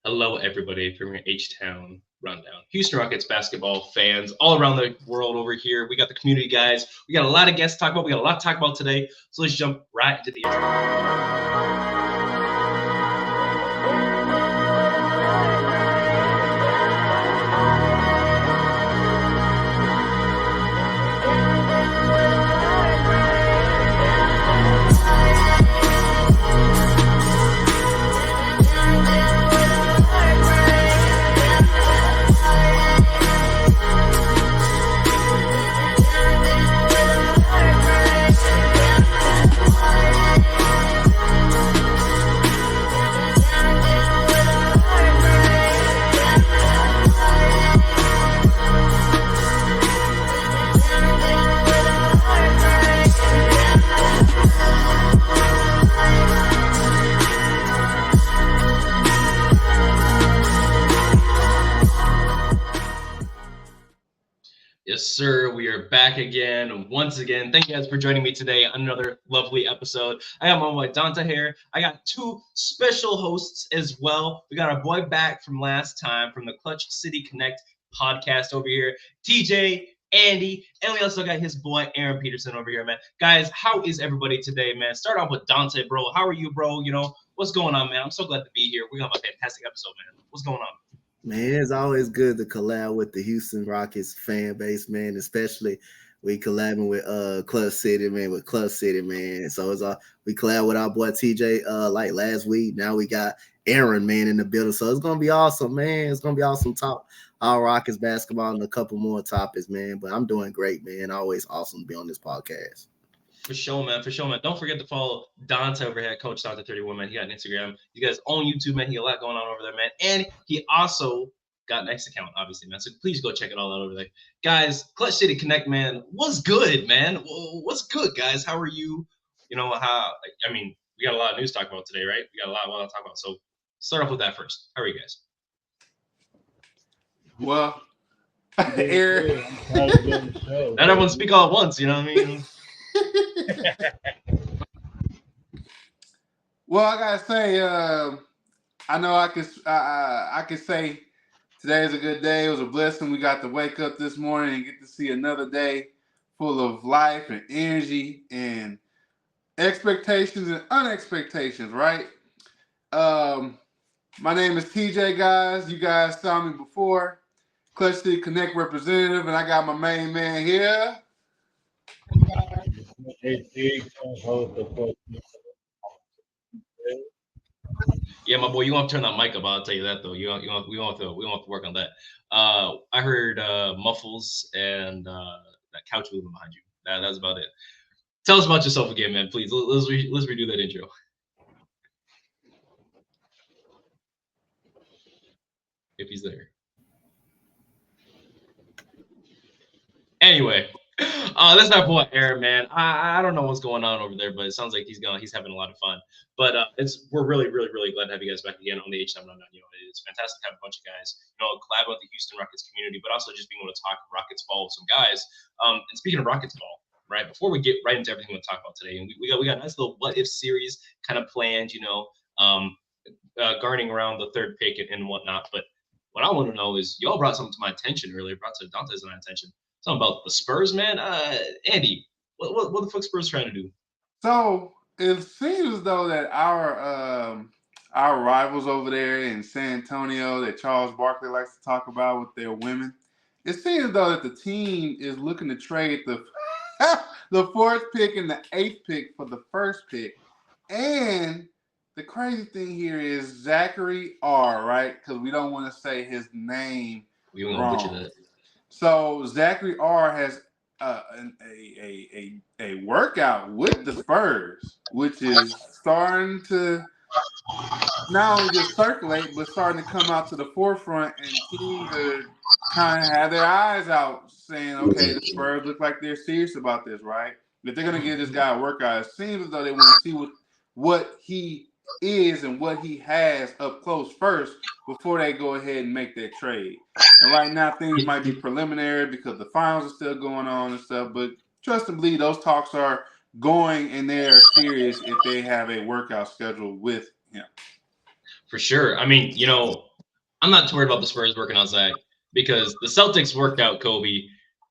Hello, everybody, from your H-Town rundown. Houston Rockets basketball fans all around the world over here. We got the community guys. We got a lot of guests to talk about. We got a lot to talk about today. So let's jump right into the intro. Yes, sir. We are back again. Once again, thank you guys for joining me today on another lovely episode. I got my boy Dante here. I got two special hosts as well. We got our boy back from last time from the Clutch City Connect podcast over here, TJ, Andy, and we also got his boy Aaron Peterson over here, man. Guys, how is everybody today, man? Start off with Dante, bro. How are you, bro? What's going on, man? I'm so glad to be here. We have a fantastic episode, man. What's going on? Man, it's always good to collab with the Houston Rockets fan base, man. Especially we collabing with Club City, man. With Club City, man. So we collab with our boy TJ like last week. Now we got Aaron, man, in the building. So it's gonna be awesome, man. It's gonna be awesome talk all Rockets basketball and a couple more topics, man. But I'm doing great, man. Always awesome to be on this podcast. For sure, man. Don't forget to follow Dante over here at Coach Dante 31, man. He got an Instagram. You guys on YouTube, man. He got a lot going on over there, man. And he also got an X account, obviously, man. So please go check it all out over there. Guys, Clutch City Connect, man. What's good, man? What's good, guys? How are you? We got a lot of news to talk about today, right? We got a lot to talk about. So start off with that first. How are you guys? Well, Eric. Not everyone speak all at once, you know what I mean? Well, I gotta say, I know I could say today is a good day. It was a blessing. We got to wake up this morning and get to see another day full of life and energy and expectations and unexpectations, right? My name is TJ, guys. You guys saw me before. Clutch City Connect representative, and I got my main man here. Yeah, my boy, you want to turn that mic up? I'll tell you that though. We want to work on that. I heard muffles and that couch moving behind you. That's about it. Tell us about yourself again, man. Please, let's redo that intro. If he's there. Anyway. That's my boy Aaron, man. I don't know what's going on over there, but it sounds like he's having a lot of fun. But we're really glad to have you guys back again on the Htownrundown. It's fantastic to have a bunch of guys, collab with the Houston Rockets community, but also just being able to talk Rockets ball with some guys. And speaking of Rockets ball, right? Before we get right into everything we'll talk about today, and we got a nice little what if series kind of planned, garnering around the third pick and whatnot. But what I want to know is y'all brought something to my attention earlier, brought to Dante's attention. Something about the Spurs, man. Andy, what the fuck Spurs trying to do? So it seems as though that our rivals over there in San Antonio that Charles Barkley likes to talk about with their women, it seems as though that the team is looking to trade the fourth pick and the eighth pick for the first pick. And the crazy thing here is Zachary R, right? Because we don't want to say his name We don't want to butcher that. So Zachary R has a workout with the Spurs, which is starting to not only just circulate, but starting to come out to the forefront, and teams are kind of have their eyes out, saying, "Okay, the Spurs look like they're serious about this, right? If they're going to give this guy a workout, it seems as though they want to see what he is and what he has up close first before they go ahead and make that trade. And right now things might be preliminary because the finals are still going on and stuff, but trust and believe those talks are going and they are serious if they have a workout schedule with him. For sure. I mean, I'm not too worried about the Spurs working on Zach because the Celtics worked out Kobe,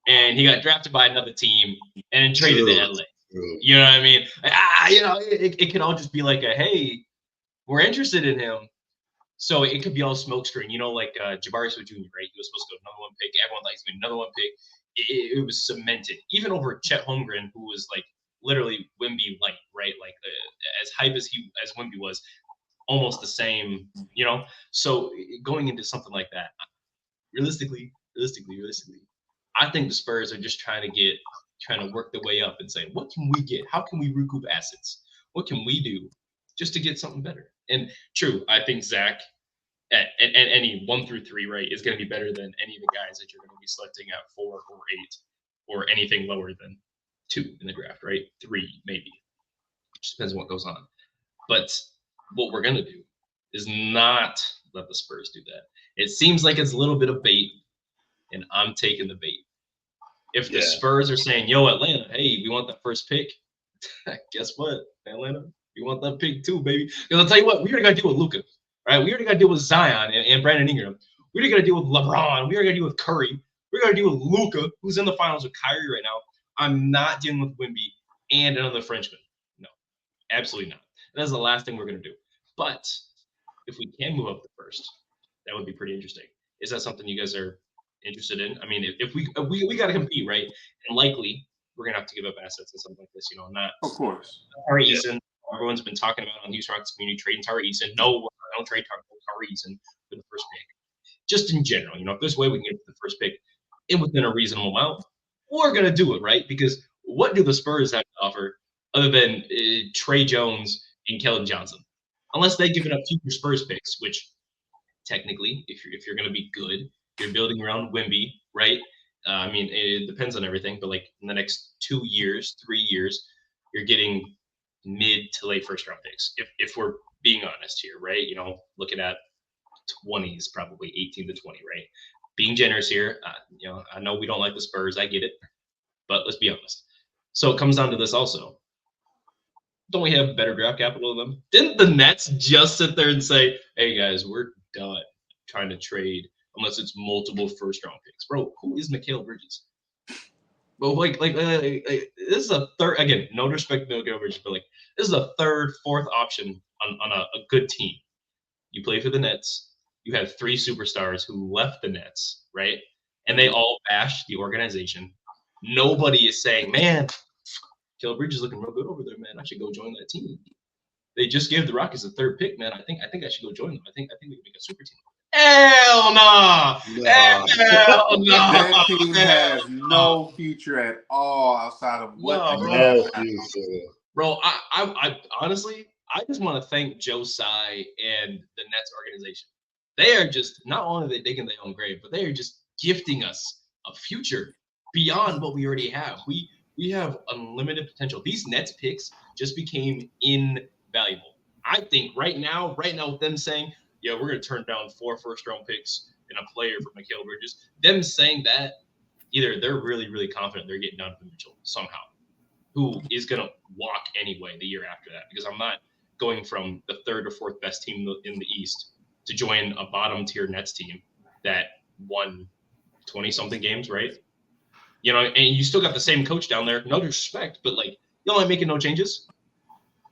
and he got drafted by another team and then traded to LA. You know what I mean? It could all just be like a hey, we're interested in him. So it could be all smokescreen, like Jabari Smith Jr., right? He was supposed to go number one pick. Everyone likes me, number one pick. It was cemented, even over Chet Holmgren, who was like literally Wemby light, right? Like as hype as Wemby was, almost the same, So going into something like that, realistically, I think the Spurs are just trying to work their way up and say, what can we get? How can we recoup assets? What can we do just to get something better? And true, I think Zach at any 1 through 3, right, is going to be better than any of the guys that you're going to be selecting at 4 or 8 or anything lower than 2 in the draft, right? 3 maybe. Just depends on what goes on. But what we're going to do is not let the Spurs do that. It seems like it's a little bit of bait, and I'm taking the bait. If the Spurs are saying, yo, Atlanta, hey, we want that first pick, guess what, Atlanta? We want that pick too, baby. Because I'll tell you what, we already got to deal with Luka, right? We already got to deal with Zion and Brandon Ingram. We already got to deal with LeBron. We already got to deal with Curry. We got to deal with Luka, who's in the finals with Kyrie right now. I'm not dealing with Wemby and another Frenchman. No, absolutely not. That is the last thing we're going to do. But if we can move up the first, that would be pretty interesting. Is that something you guys are interested in? I mean, if we got to compete, right? And likely we're going to have to give up assets and something like this, not. Of course. Tari Eason, everyone's been talking about on Houston Rockets community trading Tari Eason. No, I don't trade Tari Eason for the first pick. Just in general, if there's a way we can get the first pick within a reasonable amount, we're going to do it, right? Because what do the Spurs have to offer other than Trey Jones and Keldon Johnson? Unless they've given up future Spurs picks, which technically, if you're going to be good, you're building around Wemby, right? I mean, it depends on everything, but like in the next 2 years, 3 years, you're getting mid to late first round picks. If we're being honest here, right? Looking at 20s, probably 18 to 20, right? Being generous here, I know we don't like the Spurs, I get it, but let's be honest. So it comes down to this also. Don't we have better draft capital than them? Didn't the Nets just sit there and say, hey guys, we're done trying to trade unless it's multiple first round picks? Bro, who is Mikal Bridges? But like this is a third, again, no respect to Mikal Bridges, but like this is a third, fourth option on a good team. You play for the Nets. You have 3 superstars who left the Nets, right? And they all bash the organization. Nobody is saying, man, Mikal Bridges is looking real good over there, man. I should go join that team. They just gave the Rockets a 3rd pick, man. I think I should go join them. I think we can make a super team. Hell no! Hell no! That team has no future at all outside of what they have. Bro, I honestly, I just want to thank Joe Tsai and the Nets organization. They are just, not only are they digging their own grave, but they are just gifting us a future beyond what we already have. We have unlimited potential. These Nets picks just became invaluable. I think right now with them saying, yeah, we're going to turn down 4 first-round picks and a player for Mikal Bridges, them saying that, either they're really, really confident they're getting Donovan Mitchell somehow, who is going to walk anyway the year after that, because I'm not going from the 3rd or 4th best team in the East to join a bottom-tier Nets team that won 20-something games, right? And you still got the same coach down there. No disrespect, but like y'all ain't making no changes.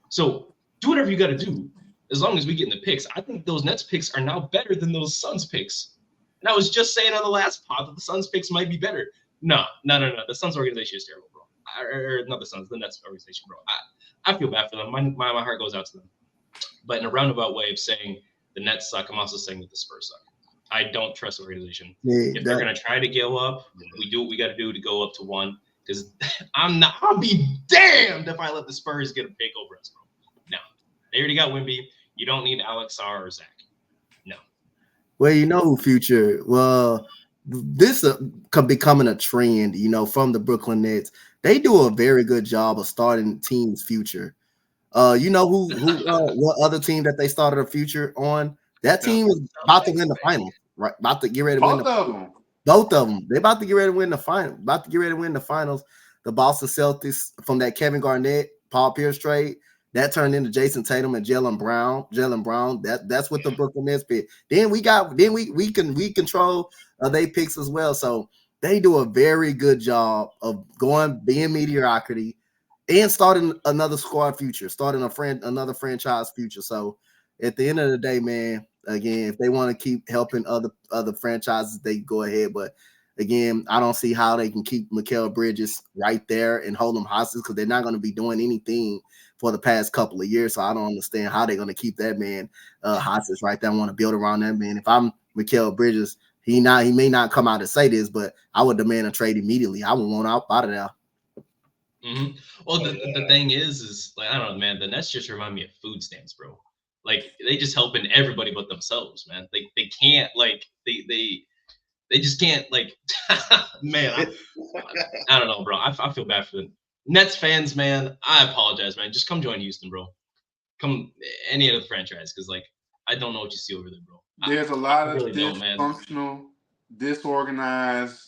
So do whatever you got to do, as long as we get in the picks. I think those Nets picks are now better than those Suns picks. And I was just saying on the last pod that the Suns picks might be better. No. The Suns organization is terrible, bro. Or not the Suns, the Nets organization, bro. I feel bad for them. My heart goes out to them. But in a roundabout way of saying the Nets suck, I'm also saying that the Spurs suck. I don't trust the organization. If they're going to try to go up, we do what we got to do to go up to 1. Because I'll be damned if I let the Spurs get a pick over us, bro. No. They already got Wemby. You don't need Alex Sarr or Zach. No. Well, who future. Well, this becoming a trend, from the Brooklyn Nets. They do a very good job of starting teams' future. What other team that they started a future on? That team is about to win the finals, right? About to get ready to win both of them. They're about to get ready to win the final. About to get ready to win the finals. The Boston Celtics from that Kevin Garnett, Paul Pierce trade. That turned into Jason Tatum and Jalen Brown. That's what the Brooklyn Nets pick. Then we control they picks as well. So they do a very good job of being mediocrity and starting another squad future, starting another franchise future. So at the end of the day, man, again, if they want to keep helping other franchises, they go ahead. But again, I don't see how they can keep Mikal Bridges right there and hold them hostage because they're not going to be doing anything for the past couple of years. So I don't understand how they're going to keep that man hostage right there. I want to build around that man. If I'm Mikal Bridges, he may not come out and say this, but I would demand a trade immediately. I would want out of there. Mm-hmm. Well, the thing is like, I don't know, man. The Nets just remind me of food stamps, bro. Like they just helping everybody but themselves, man. They can't like they just can't like, man. I don't know, bro. I feel bad for the Nets fans, man. I apologize, man. Just come join Houston, bro. Come any other franchise, because like I don't know what you see over there, bro. There's a lot of really dysfunctional, disorganized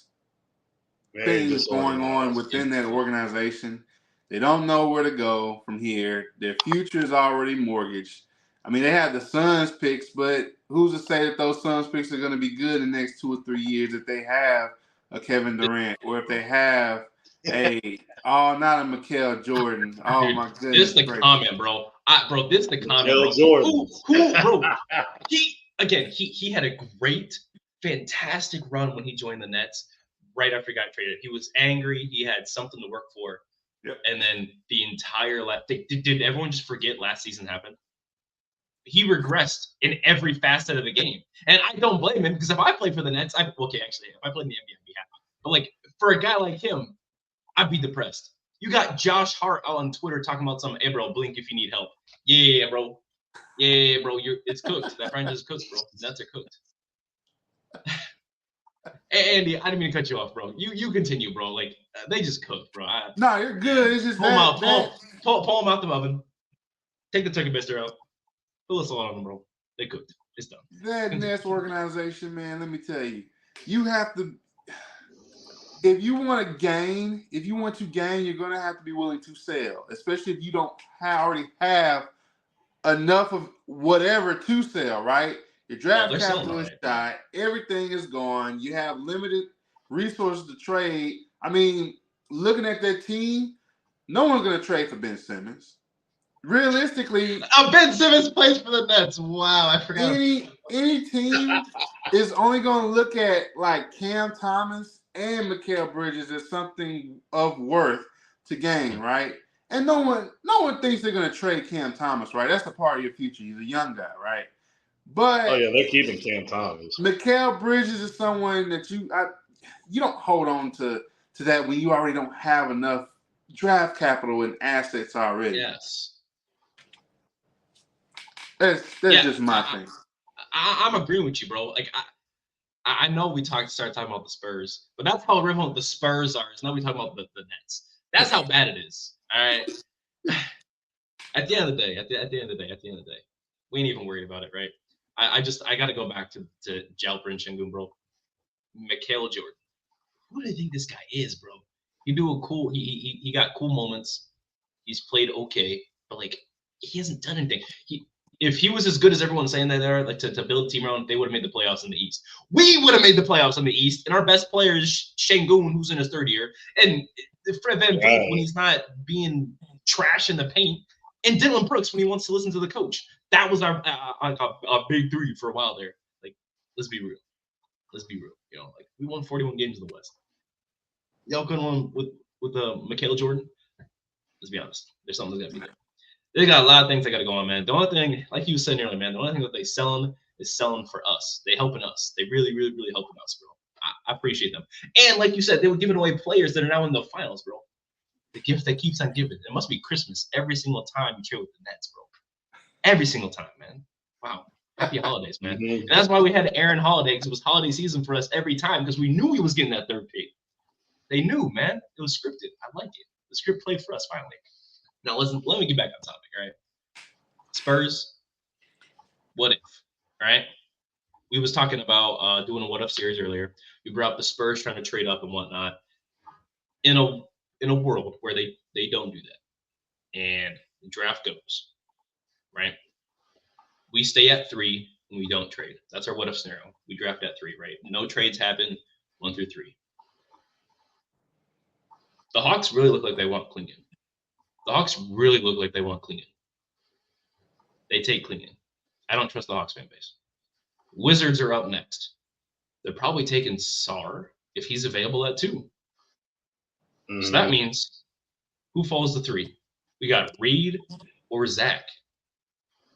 things going on within that organization. They don't know where to go from here. Their future is already mortgaged. I mean, they have the Suns picks, but who's to say that those Suns picks are going to be good in the next 2 or 3 years if they have a Kevin Durant or if they have not a Mikal Jordan. Oh, dude, my goodness. This is the comment, bro. This is the comment, bro. Jordan. Who, bro? He had a great, fantastic run when he joined the Nets right after he got traded. He was angry. He had something to work for. Yep. And then the entire did everyone just forget last season happened? He regressed in every facet of the game. And I don't blame him because if I played for the Nets, if I played in the NBA, I'd be happy. But like for a guy like him, I'd be depressed. You got Josh Hart on Twitter talking about some, hey bro, blink if you need help. Yeah, bro. Yeah, bro. It's cooked. That franchise is cooked, bro. Nets are cooked. Andy, I didn't mean to cut you off, bro. You continue, bro. Like they just cooked, bro. No, you're good. It's just pull them out the oven. Take the turkey baster out. Put a salt on them, bro. They cooked. It's done. That Nets organization, man. Let me tell you, you have to. If you want to gain, you're going to have to be willing to sell, especially if you don't already have enough of whatever to sell, right? Your draft capital is shot. Everything is gone. You have limited resources to trade. I mean, looking at that team, no one's going to trade for Ben Simmons. Realistically, Ben Simmons plays for the Nets. Wow, I forgot. Any team is only going to look at like Cam Thomas and Mikal Bridges as something of worth to gain, right? And no one thinks they're going to trade Cam Thomas, right? That's a part of your future. He's a young guy, right? But they're keeping Cam Thomas. Mikal Bridges is someone that you don't hold on to that when you already don't have enough draft capital and assets already. Yes. That's just my thing. I'm agreeing with you, bro. Like I know we started talking about the Spurs, but that's how relevant the Spurs are. Now we talking about the Nets. That's how bad it is. All right. At the end of the day, we ain't even worried about it, right? I got to go back to Jalper and Şengün, bro. Mikal Jordan. Who do you think this guy is, bro? He got cool moments. He's played okay, but like he hasn't done anything. If he was as good as everyone's saying that they are, like to build a team around, they would have made the playoffs in the East. We would have made the playoffs in the East, and our best player is Şengün, who's in his third year, and Fred VanVleet when he's not being trash in the paint, and Dylan Brooks when he wants to listen to the coach. That was our big three for a while there. Like, let's be real. You know, like we won 41 games in the West. Y'all couldn't win with Mikal Jordan. Let's be honest. There's something that's gotta be there. They got a lot of things that got to go on, man. The only thing, like you were saying earlier, man, the only thing that they selling is selling for us. They helping us. They really, really, really helping us, bro. I appreciate them. And like you said, they were giving away players that are now in the finals, bro. The gift that keeps on giving. It must be Christmas every single time you cheer with the Nets, bro. Every single time, man. Wow. Happy holidays, man. And that's why we had Aaron Holiday, because it was holiday season for us every time, because we knew he was getting that third pick. They knew, man. It was scripted. I like it. The script played for us finally. Now, let me get back on topic, all right? Spurs, what if, all right? We was talking about doing a what if series earlier. We brought up the Spurs trying to trade up and whatnot. In a world where they don't do that, and The draft goes, right? We stay at 3 and we don't trade. That's our what if scenario. We draft at 3, right? No trades happen 1 through 3. The Hawks really look like they want Clingan. The Hawks really look like they want Clingan. They take Clingan. I don't trust the Hawks fan base. Wizards are up next. They're probably taking Sar if he's available at 2. Mm-hmm. So that means who falls to 3? We got Reed or Zach.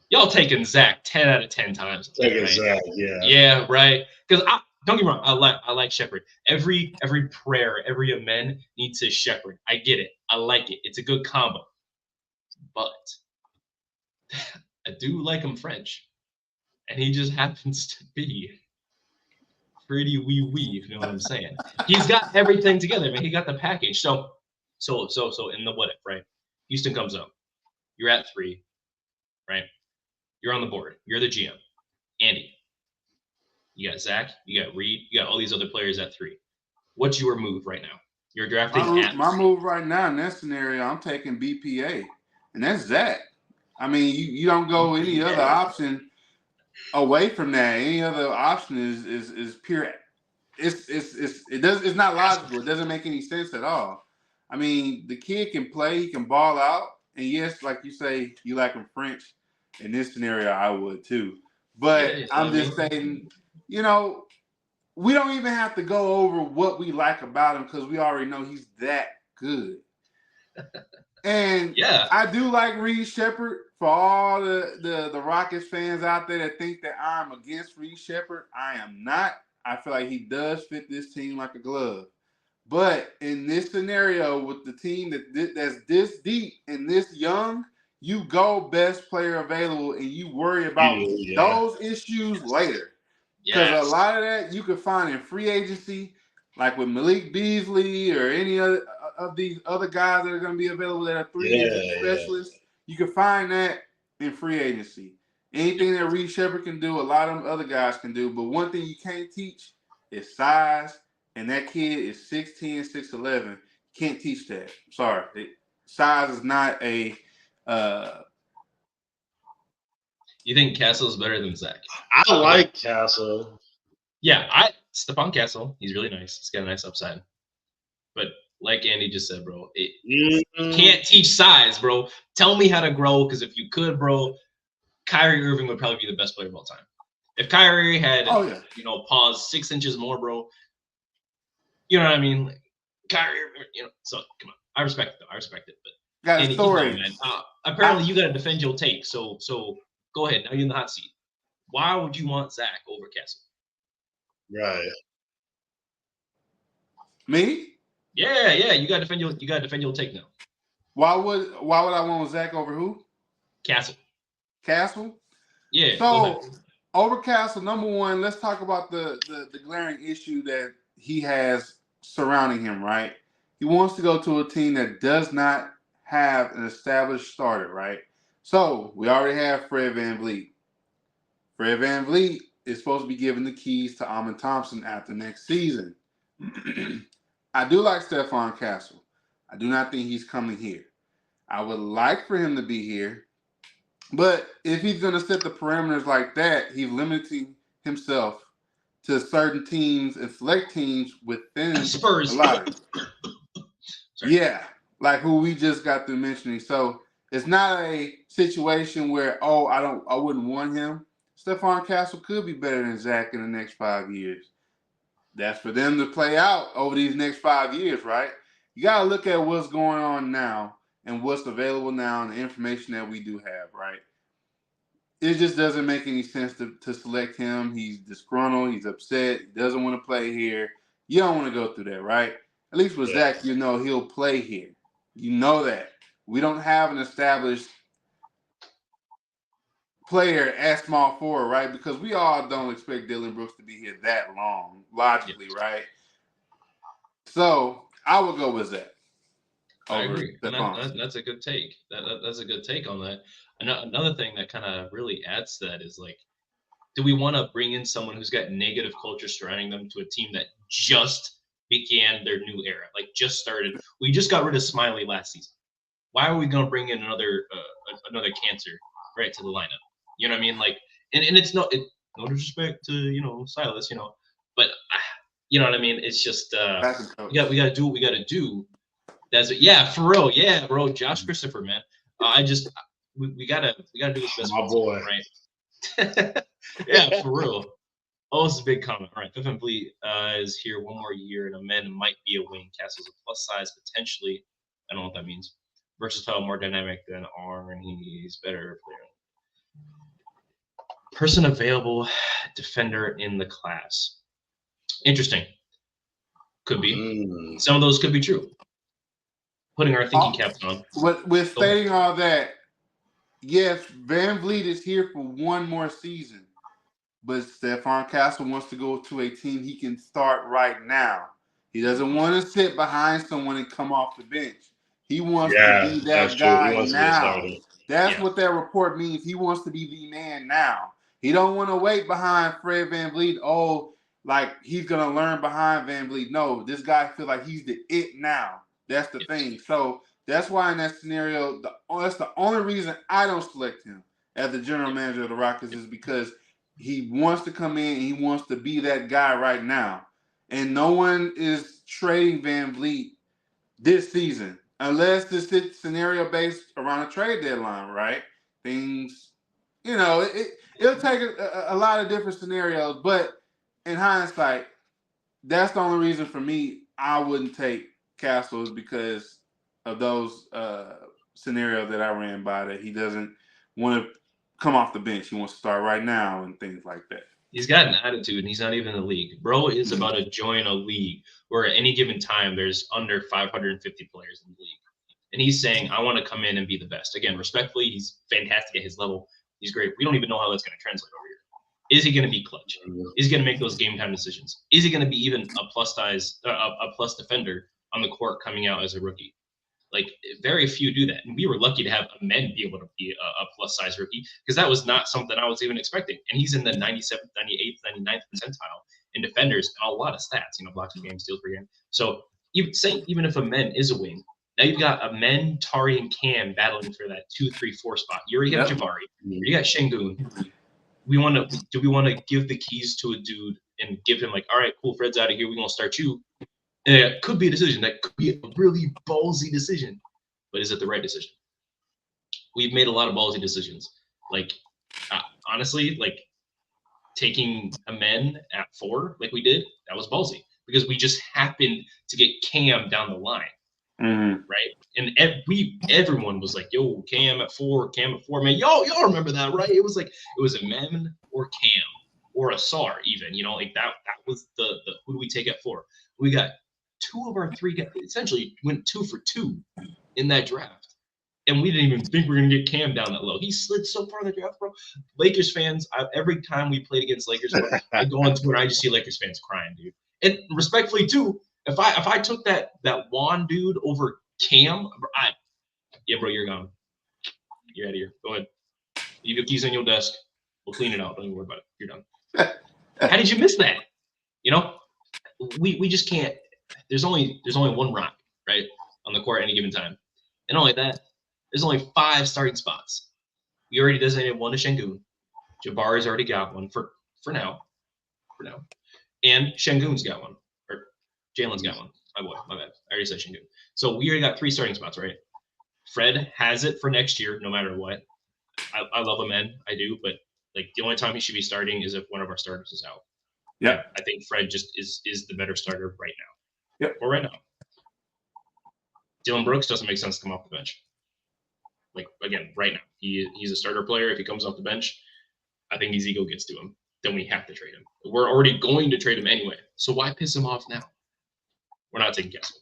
Y'all taking Zach 10 out of 10 times. Taking right? Zach, yeah. Yeah, right. Because don't get me wrong, I like Shepherd. Every prayer, every amen needs his Shepherd. I get it. I like it. It's a good combo. But I do like him French. And he just happens to be pretty wee, if you know what I'm saying. He's got everything together, man. He got the package. So in the what if, right? Houston comes up. You're at 3, right? You're on the board. You're the GM. Andy. You got Zach. You got Reed. You got all these other players at 3. What's your move right now? You're drafting my move right now in that scenario, I'm taking BPA. And that's Zach. I mean, you don't go any other option away from that. Any other option is pure. It's not logical. It doesn't make any sense at all. I mean, the kid can play. He can ball out. And yes, like you say, you like him French. In this scenario, I would too. But yeah, I'm just saying, we don't even have to go over what we like about him because we already know he's that good. And yeah, I do like Reed Shepherd. For all the Rockets fans out there that think that I'm against Reed Shepherd, I am not. I feel like he does fit this team like a glove. But in this scenario with the team that's this deep and this young, you go best player available and you worry about those issues later. Because a lot of that you can find in free agency, like with Malik Beasley or any other of these other guys that are going to be available that are 3 specialists. You can find that in free agency. Anything that Reed Shepherd can do, a lot of them other guys can do. But one thing you can't teach is size. And that kid is 6'10", 6'11". You can't teach that. Sorry. Size is not a You think Castle's better than Zach? I like Castle. Yeah, Stephon Castle. He's really nice. He's got a nice upside. But like Andy just said, bro, you can't teach size, bro. Tell me how to grow, because if you could, bro, Kyrie Irving would probably be the best player of all time. If Kyrie had, paused 6 inches more, bro, you know what I mean? Like, Kyrie, so come on. I respect it, though. I respect it. But got a story. Apparently, you got to defend your take. So go ahead. Now you're in the hot seat. Why would you want Zach over Castle? Right. Me? Yeah. You got to defend your take now. Why would I want Zach over who? Castle. Castle? Yeah. So over Castle, number one, let's talk about the glaring issue that he has surrounding him, right? He wants to go to a team that does not have an established starter, right? So we already have Fred VanVleet. Fred VanVleet is supposed to be given the keys to Amen Thompson after next season. I do like Stephon Castle. I do not think he's coming here. I would like for him to be here, but if he's going to set the parameters like that, he's limiting himself to certain teams and select teams within Spurs. A lot of yeah, like who we just got through mentioning. So it's not a situation where I wouldn't want him. Stephon Castle could be better than Zach in the next 5 years. That's for them to play out over these next 5 years, right? You got to look at what's going on now and what's available now and the information that we do have, right? It just doesn't make any sense to select him. He's disgruntled. He's upset. He doesn't want to play here. You don't want to go through that, right? At least with Zach, he'll play here. You know that. We don't have an established player at small forward, right? Because we all don't expect Dillon Brooks to be here that long, logically, right? So I would go with Zach. I agree. That's a good take. That's a good take on that. Another thing that kind of really adds to that is, like, do we want to bring in someone who's got negative culture surrounding them to a team that just began their new era, like just started? We just got rid of Smiley last season. why are we gonna bring in another cancer right to the lineup? You know what I mean? Like, and it's no disrespect to Silas, but you know what I mean. It's just we got to do what we got to do. That's it. Yeah, for real. Yeah, bro. Josh Christopher, man. We gotta do this best. My boy, right? Yeah, for real. Oh, this is a big comment. All right, Fifth and Fleet is here one more year, and a man might be a wing. Castle's a plus size potentially. I don't know what that means. Versatile, more dynamic than R, and he's better player. Person available, defender in the class. Interesting. Could be. Some of those could be true. Putting our thinking caps on. With stating all that, yes, Van Vliet is here for one more season. But Stephon Castle wants to go to a team he can start right now. He doesn't want to sit behind someone and come off the bench. He wants to be that guy now. That's what that report means. He wants to be the man now. He don't want to wait behind Fred VanVleet. Oh, like he's going to learn behind VanVleet. No, this guy feels like he's the it now. That's the thing. So that's why in that scenario, that's the only reason I don't select him as the general manager of the Rockets is because he wants to come in and he wants to be that guy right now. And no one is trading VanVleet this season unless this scenario based around a trade deadline, right? Things, it'll take a lot of different scenarios. But in hindsight, that's the only reason for me I wouldn't take Castle is because of those scenarios that I ran by that he doesn't want to come off the bench. He wants to start right now and things like that. He's got an attitude, and he's not even in the league. Bro is about to join a league where at any given time there's under 550 players in the league. And he's saying, I want to come in and be the best. Again, respectfully, he's fantastic at his level. He's great. We don't even know how that's going to translate over here. Is he going to be clutch? Is he going to make those game time decisions? Is he going to be even a plus defender on the court coming out as a rookie? Like, very few do that. And we were lucky to have men be able to be a plus-size rookie because that was not something I was even expecting. And he's in the 97th, 98th, 99th percentile in defenders and a lot of stats, blocks per game, steals per game. So even if a men is a wing, now you've got a men, Tari, and Cam battling for that 2, 3, 4 spot. You already have Jabari. You got Şengün. Do we want to give the keys to a dude and give him like, all right, cool, Fred's out of here. We're going to start you. And it could be a decision. That could be a really ballsy decision. But is it the right decision? We've made a lot of ballsy decisions. Like, honestly, like taking a men at 4 like we did, that was ballsy. Because we just happened to get Cam down the line. Right? And everyone was like, yo, Cam at 4. Man, y'all remember that, right? It was a men or Cam or a SAR even. Like that was the who do we take at 4? We got 2 of our 3 guys essentially went 2 for 2 in that draft. And we didn't even think we were going to get Cam down that low. He slid so far in the draft, bro. Lakers fans, every time we played against Lakers, I go on Twitter, I just see Lakers fans crying, dude. And respectfully, too, if I took that Juan dude over Cam, bro, you're gone. You're out of here. Go ahead. Leave your keys on your desk. We'll clean it out. Don't even worry about it. You're done. How did you miss that? We just can't. There's only one rock, right, on the court at any given time. And not only that, there's only 5 starting spots. We already designated one to Şengün. Jabari's already got one for now. And Şengün's got one. Or Jalen's got one. My bad. I already said Şengün. So we already got 3 starting spots, right? Fred has it for next year, no matter what. I love him, man. I do, but like the only time he should be starting is if one of our starters is out. Yeah. I think Fred just is the better starter right now. Yep. Or right now. Dylan Brooks doesn't make sense to come off the bench. Like, again, right now. He's a starter player. If he comes off the bench, I think his ego gets to him. Then we have to trade him. We're already going to trade him anyway. So why piss him off now? We're not taking Castle.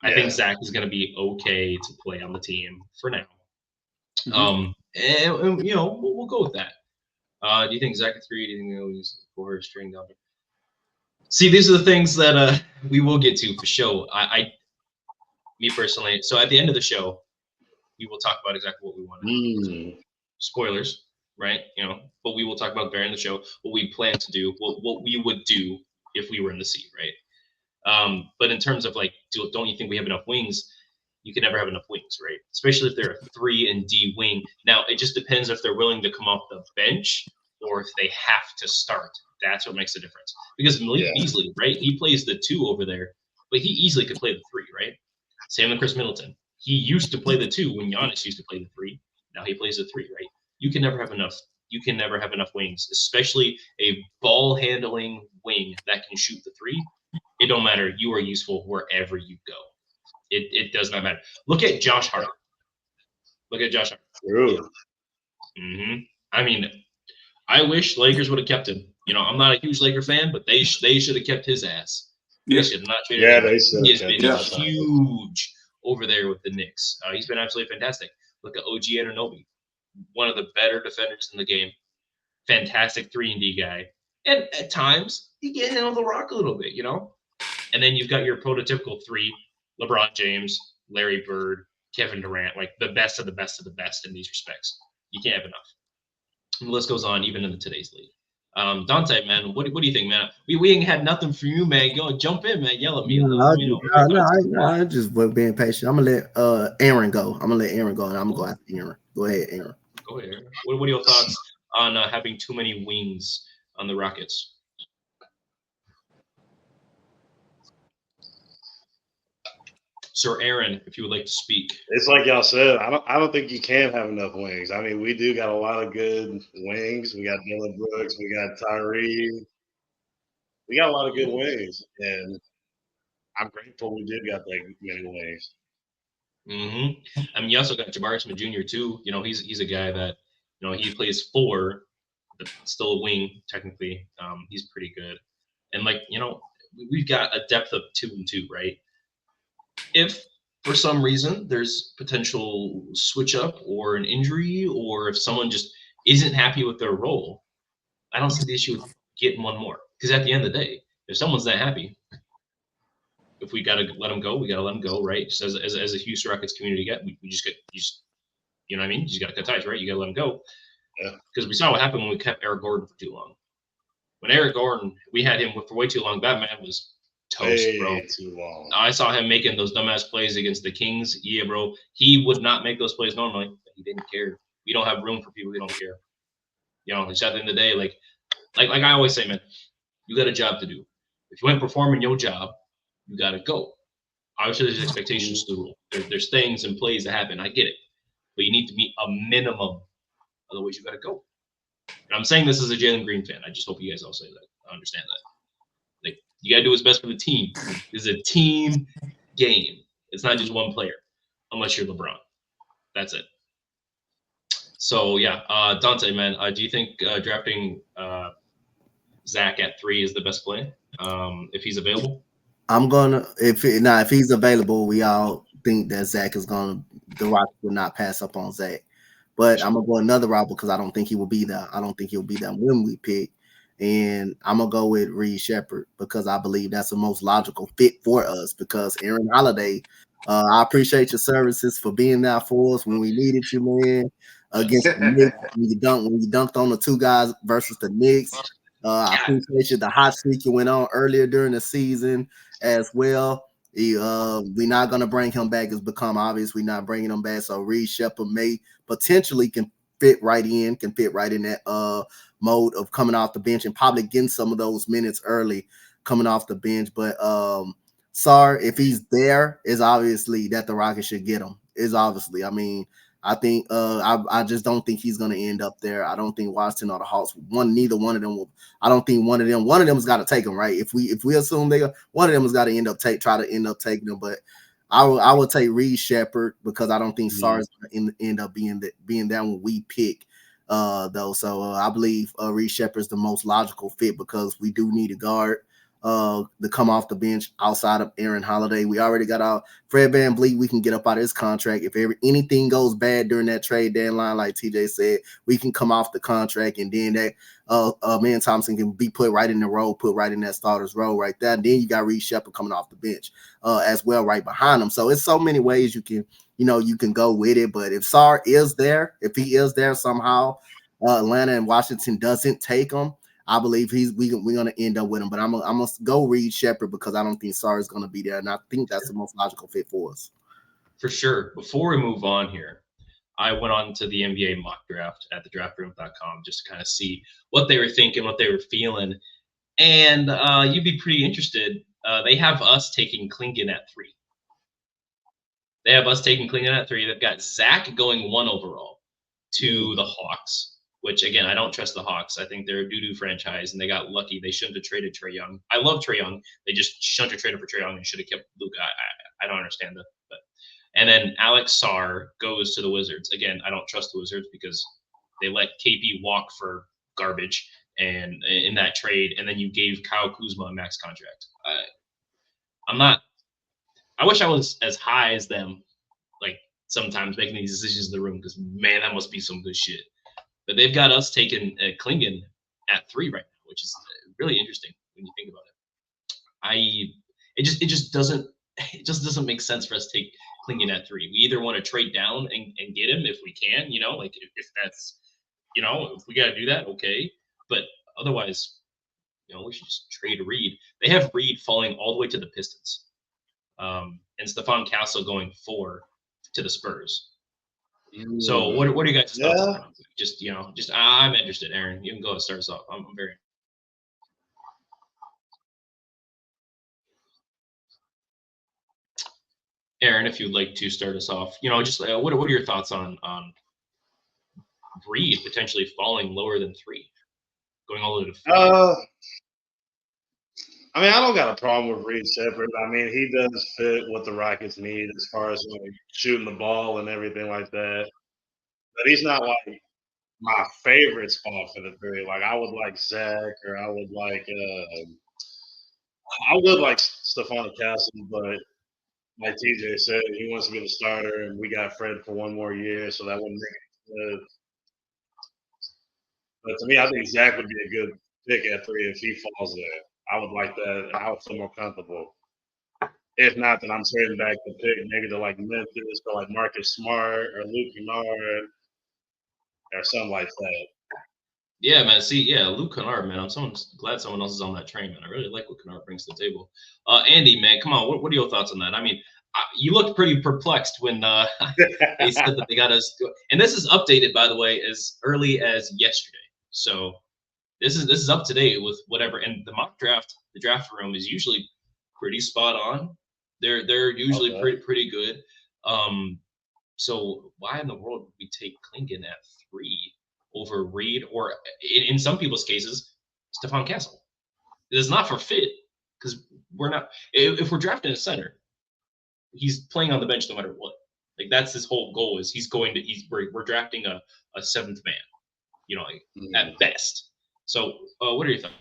I think Zach is going to be okay to play on the team for now. And we'll go with that. Do you think Zach at 3? Do you think he's 4 string down? See, these are the things that we will get to for sure. Me personally. So at the end of the show, we will talk about exactly what we want to do. Spoilers, right? But we will talk about during the show what we plan to do, what we would do if we were in the seat, right? But in terms of like, don't you think we have enough wings? you can never have enough wings, right? Especially if they're a 3 and D wing. Now, it just depends if they're willing to come off the bench or if they have to start. That's what makes a difference. Because Malik Beasley, right? He plays the 2 over there, but he easily could play the 3, right? Same with Chris Middleton. He used to play the 2 when Giannis used to play the 3. Now he plays the 3, right? You can never have enough. You can never have enough wings, especially a ball handling wing that can shoot the 3. It don't matter. You are useful wherever you go. It does not matter. Look at Josh Hart. Look at Josh Hart. True. I mean, I wish Lakers would have kept him. I'm not a huge Laker fan, but they should have kept his ass. They should have not traded him. They should. He has been huge over there with the Knicks. He's been absolutely fantastic. Look at OG Anunoby, one of the better defenders in the game. Fantastic 3-and-D guy. And at times, he can handle the rock a little bit, And then you've got your prototypical 3, LeBron James, Larry Bird, Kevin Durant, like the best of the best of the best in these respects. You can't have enough. And the list goes on even in today's league. Dante, man, what do you think, man? We ain't had nothing from you, man. Go jump in, man. Yell at me. I just wasn't being patient. I'm gonna let Aaron go. I'm gonna let Aaron go, and I'm gonna go after Aaron. Go ahead, Aaron. Go ahead, Aaron. What are your thoughts on having too many wings on the Rockets? Sir Aaron, if you would like to speak. It's like y'all said. I don't think you can have enough wings. I mean, we do got a lot of good wings. We got Dylan Brooks. We got Tyree. We got a lot of good wings, and I'm grateful we did got that many wings. I mean, you also got Jabari Smith Jr. too. He's a guy that he plays 4, but still a wing technically. He's pretty good, and we've got a depth of 2 and 2, right? If for some reason there's potential switch up or an injury, or if someone just isn't happy with their role, I don't see the issue with getting one more. Because at the end of the day, if someone's not happy, if we got to let them go, we got to let them go, right? Just as a Houston Rockets community, we just you know what I mean? You just got to cut ties, right? You got to let them go. Because we saw what happened when we kept Eric Gordon for too long. When Eric Gordon, we had him for way too long, that man was toast, bro. Too long. I saw him making those dumbass plays against the Kings. Yeah, bro. He would not make those plays normally, but he didn't care. We don't have room for people who don't care. It's at the end of the day, like I always say, man, you got a job to do. If you ain't performing your job, you got to go. Obviously, there's expectations to the rule. There's things and plays that happen. I get it. But you need to meet a minimum. Otherwise, you got to go. And I'm saying this as a Jalen Green fan. I just hope you guys all say that. I understand that. Like, you got to do what's best for the team. It's a team game. It's not just one player, unless you're LeBron. That's it. So, yeah, Dante, man, do you think drafting Zach at 3 is the best play if he's available? I'm gonna if he's available, we all think that Zach is the Rockets will not pass up on Zach. But I'm gonna go another route because I don't think he will be there. I don't think he'll be there when we pick. And I'm gonna go with Reed Shepherd because I believe that's the most logical fit for us. Because Aaron Holiday, I appreciate your services for being there for us when we needed you, man. Against the Knicks, when you dunked on the 2 guys versus the Knicks. I appreciate you the hot streak you went on earlier during the season as well. We're not gonna bring him back. It's become obvious we're not bringing him back. So Reed Shepherd may potentially can fit right in that mode of coming off the bench and probably getting some of those minutes early coming off the bench. But Sar, if he's there, is obviously that the Rockets should get him. Is obviously, I mean, I think I just don't think he's gonna end up there. I don't think Washington or the Hawks neither one of them will. I don't think one of them's got to take him, right? If we assume one of them has got to try to end up taking them, but I would take Reed Shepherd because I don't think Sar is going to end up being there when we pick though. So I believe Reed Shepherd is the most logical fit because we do need a guard to come off the bench outside of Aaron Holiday. We already got our Fred VanVleet. We can get up out of his contract. If anything goes bad during that trade deadline, like TJ said, we can come off the contract, and then that man Thompson can be put right in the role, put right in that starter's role right there. And then you got Reed Shepherd coming off the bench as well, right behind him. So it's so many ways you can go with it. But if Sar is there, if he is there somehow, Atlanta and Washington doesn't take him, I believe we're going to end up with him. But I'm going to go Reed Shepherd because I don't think Sar is going to be there. And I think that's the most logical fit for us. For sure. Before we move on here, I went on to the NBA mock draft at thedraftroom.com just to kind of see what they were thinking, what they were feeling. And you'd be pretty interested. They have us taking Clingan at 3. They have us taking Clingan at 3. They've got Zach going 1 overall to the Hawks, which, again, I don't trust the Hawks. I think they're a doo-doo franchise, and they got lucky. They shouldn't have traded Trae Young. I love Trae Young. They just shouldn't have traded for Trae Young and should have kept Luka. I don't understand that. But and then Alex Sarr goes to the Wizards. Again, I don't trust the Wizards because they let KP walk for garbage and in that trade, and then you gave Kyle Kuzma a max contract. I'm not. I wish I was as high as them, like sometimes making these decisions in the room, because man, that must be some good shit. But they've got us taking Clingan at 3 right now, which is really interesting when you think about it. It just doesn't make sense for us to take Clingan at 3. We either want to trade down and get him if we can, like if that's, if we got to do that, okay. But otherwise, we should just trade Reed. They have Reed falling all the way to the Pistons. And Stephon Castle going 4 to the Spurs. So what are you guys' thoughts on that? Just I'm interested, Aaron. You can go and start us off. I'm very. Aaron, if you'd like to start us off, just what are your thoughts on Reed potentially falling lower than 3, going all the way to 4? I mean, I don't got a problem with Reed Shepherd. I mean, he does fit what the Rockets need as far as shooting the ball and everything like that. But he's not like my favorite spot for the 3. Like I would like Zach, or I would like Stephon Castle, but like TJ said, he wants to be the starter, and we got Fred for 1 more year, so that wouldn't make it good. But to me, I think Zach would be a good pick at 3 if he falls there. I would like that. I would feel more comfortable. If not, then I'm trading back the pick maybe to like Memphis or like Marcus Smart or Luke Kennard or something like that. Yeah, man. See, yeah, Luke Kennard, man. I'm glad someone else is on that train, man. I really like what Kennard brings to the table. Andy, man, come on. What are your thoughts on that? I mean, you looked pretty perplexed when they said that they got us. And this is updated, by the way, as early as yesterday. So this is up to date with whatever. And the mock draft, the draft room is usually pretty spot on. They're usually pretty good. So why in the world would we take Clingan at 3 over Reed, or in some people's cases, Stephon Castle? It is not for fit, because we're not. If we're drafting a center, he's playing on the bench no matter what. Like that's his whole goal. Is we're drafting a 7th man, at best. So what are your thoughts?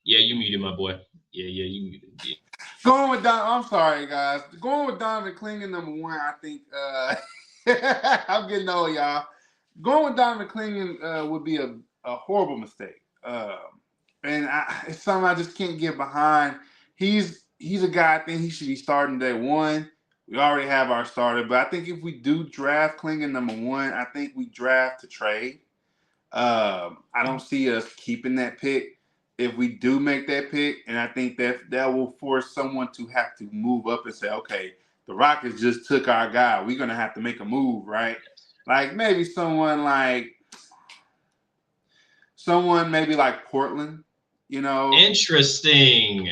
Yeah, you muted, my boy. Yeah, you muted. Yeah. Going with I'm sorry, guys. Going with Donovan Clingan, number 1, I think I'm getting old, y'all. Going with Donovan Clingan would be a horrible mistake. And it's something I just can't get behind. He's a guy I think he should be starting day 1. We already have our starter, but I think if we do draft Clingan number 1, I think we draft to trade. I don't see us keeping that pick if we do make that pick, and I think that will force someone to have to move up and say, okay, the Rockets just took our guy. We're going to have to make a move, right? Like maybe someone maybe like Portland, Interesting.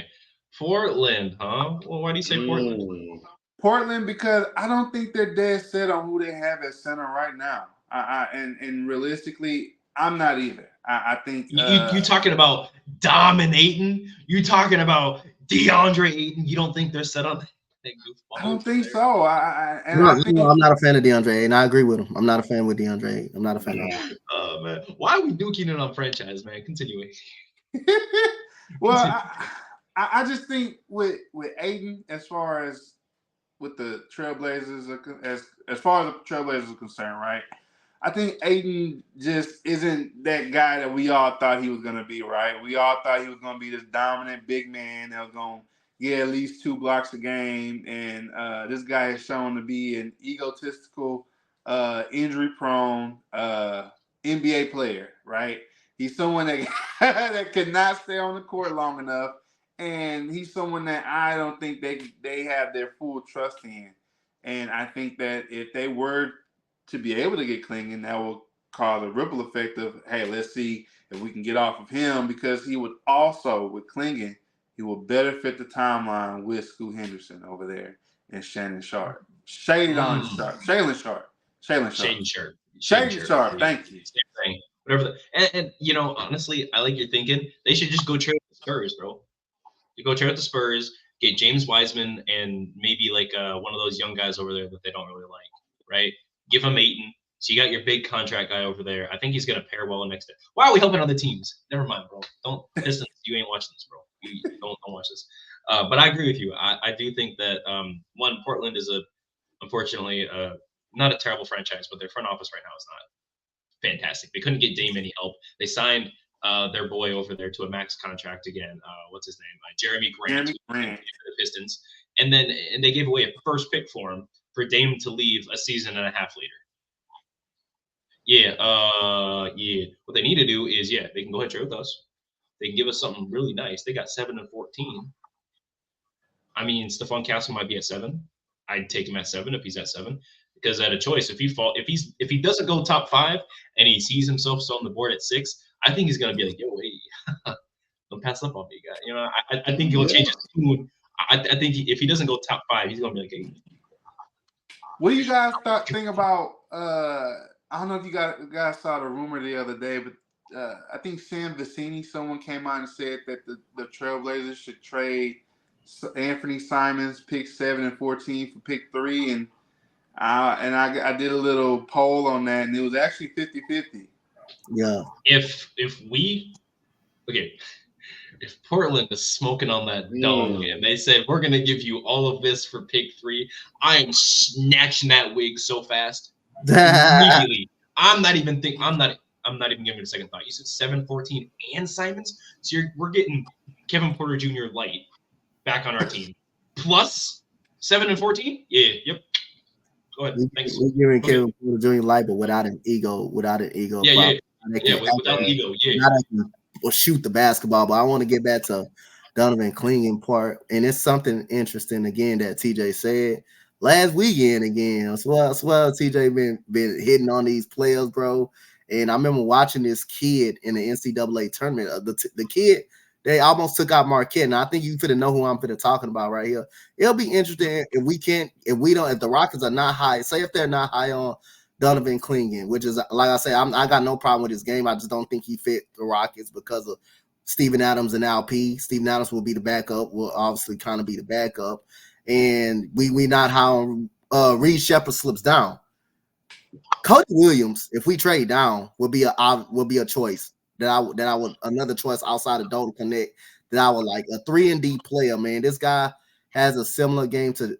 Portland, huh? Well, why do you say Portland? Portland, because I don't think they're dead set on who they have at center right now. And realistically, I'm not either. I think you talking about dominating. You talking about DeAndre Ayton. You don't think they're set on that goofball? I don't think so. I'm not a fan of DeAndre Ayton. I agree with him. I'm not a fan with DeAndre Ayton. I'm not a fan of him. Oh man, why are we duking it on franchise, man? Continuing. Well, I just think with Ayton, as far as with the Trailblazers, as far as the Trailblazers are concerned, right? I think Ayton just isn't that guy that we all thought he was going to be, right? We all thought he was going to be this dominant big man that was going to get at least 2 blocks a game. And this guy has shown to be an egotistical, injury-prone NBA player, right? He's someone that cannot stay on the court long enough. and he's someone that I don't think they have their full trust in. And I think that if they were to be able to get Clingan, that will cause a ripple effect of, hey, let's see if we can get off of him, because he would also, with Clingan, he will better fit the timeline with Scoot Henderson over there and Shannon Sharp. Shaylon Sharp. Shaylon Sharp. Shaylon Sharp. Shaden Sharp. Shaylon Sharp. Thank you. Same thing. Whatever. And you know, honestly, I like your thinking. They should just go trade with the Spurs, bro. You go trade with the Spurs, get James Wiseman and maybe like one of those young guys over there that they don't really like, right? Give him Ayton. So you got your big contract guy over there. I think he's gonna pair well next to. Why are we helping other teams? Never mind, bro. Don't Pistons. You ain't watching this, bro. You don't watch this. But I agree with you. I do think that one, Portland is unfortunately not a terrible franchise, but their front office right now is not fantastic. They couldn't get Dame any help. They signed their boy over there to a max contract again. What's his name? Jeremy Grant. For the Pistons, and they gave away a first pick for him for Dame to leave a season and a half later. Yeah. What they need to do is, they can go ahead and trade with us. They can give us something really nice. They got 7 and 14. I mean, Stephon Castle might be at 7. I'd take him at 7 if he's at 7. Because at a choice, if he doesn't go top 5 and he sees himself still on the board at 6, I think he's gonna be like, yo, hey, don't pass up on me, guy. You know, I think he'll change his tune. I think if he doesn't go top 5, he's gonna be like, hey. What do you guys think about? I don't know if you guys saw the rumor the other day, but I think Sam Vecini, someone came out and said that the Trailblazers should trade Anthony Simons pick 7 and 14 for pick 3, and I did a little poll on that, and it was actually 50-50. Yeah. If Portland is smoking on that dome and they said we're gonna give you all of this for pick 3, I am snatching that wig so fast. Immediately. I'm not even giving it a second thought. You said 7, 14, and Simons, so we're getting Kevin Porter Jr. light back on our team. Plus 7 and 14? Yeah, yep. Go ahead. Thanks. We're giving Kevin Porter Jr. light, but without an ego. Without ego. Yeah, without ego. Yeah. Not or shoot the basketball, but I want to get back to Donovan Clingan part, and it's something interesting again that TJ said last weekend again. As well, TJ been hitting on these players, bro. And I remember watching this kid in the NCAA tournament. The kid, they almost took out Marquette, and I think you finna know who I'm finna talking about right here. It'll be interesting if the Rockets are not high. Say if they're not high on Donovan Clingan, which is, like I say, I got no problem with his game. I just don't think he fit the Rockets because of Steven Adams and LP. Steven Adams will be the backup. Will obviously kind of be the backup, and we not high on Reed Shepherd slips down. Cody Williams, if we trade down, will be a choice that I would another choice outside of Dalton Connect that I would like. A 3-and-D player, man. This guy has a similar game to,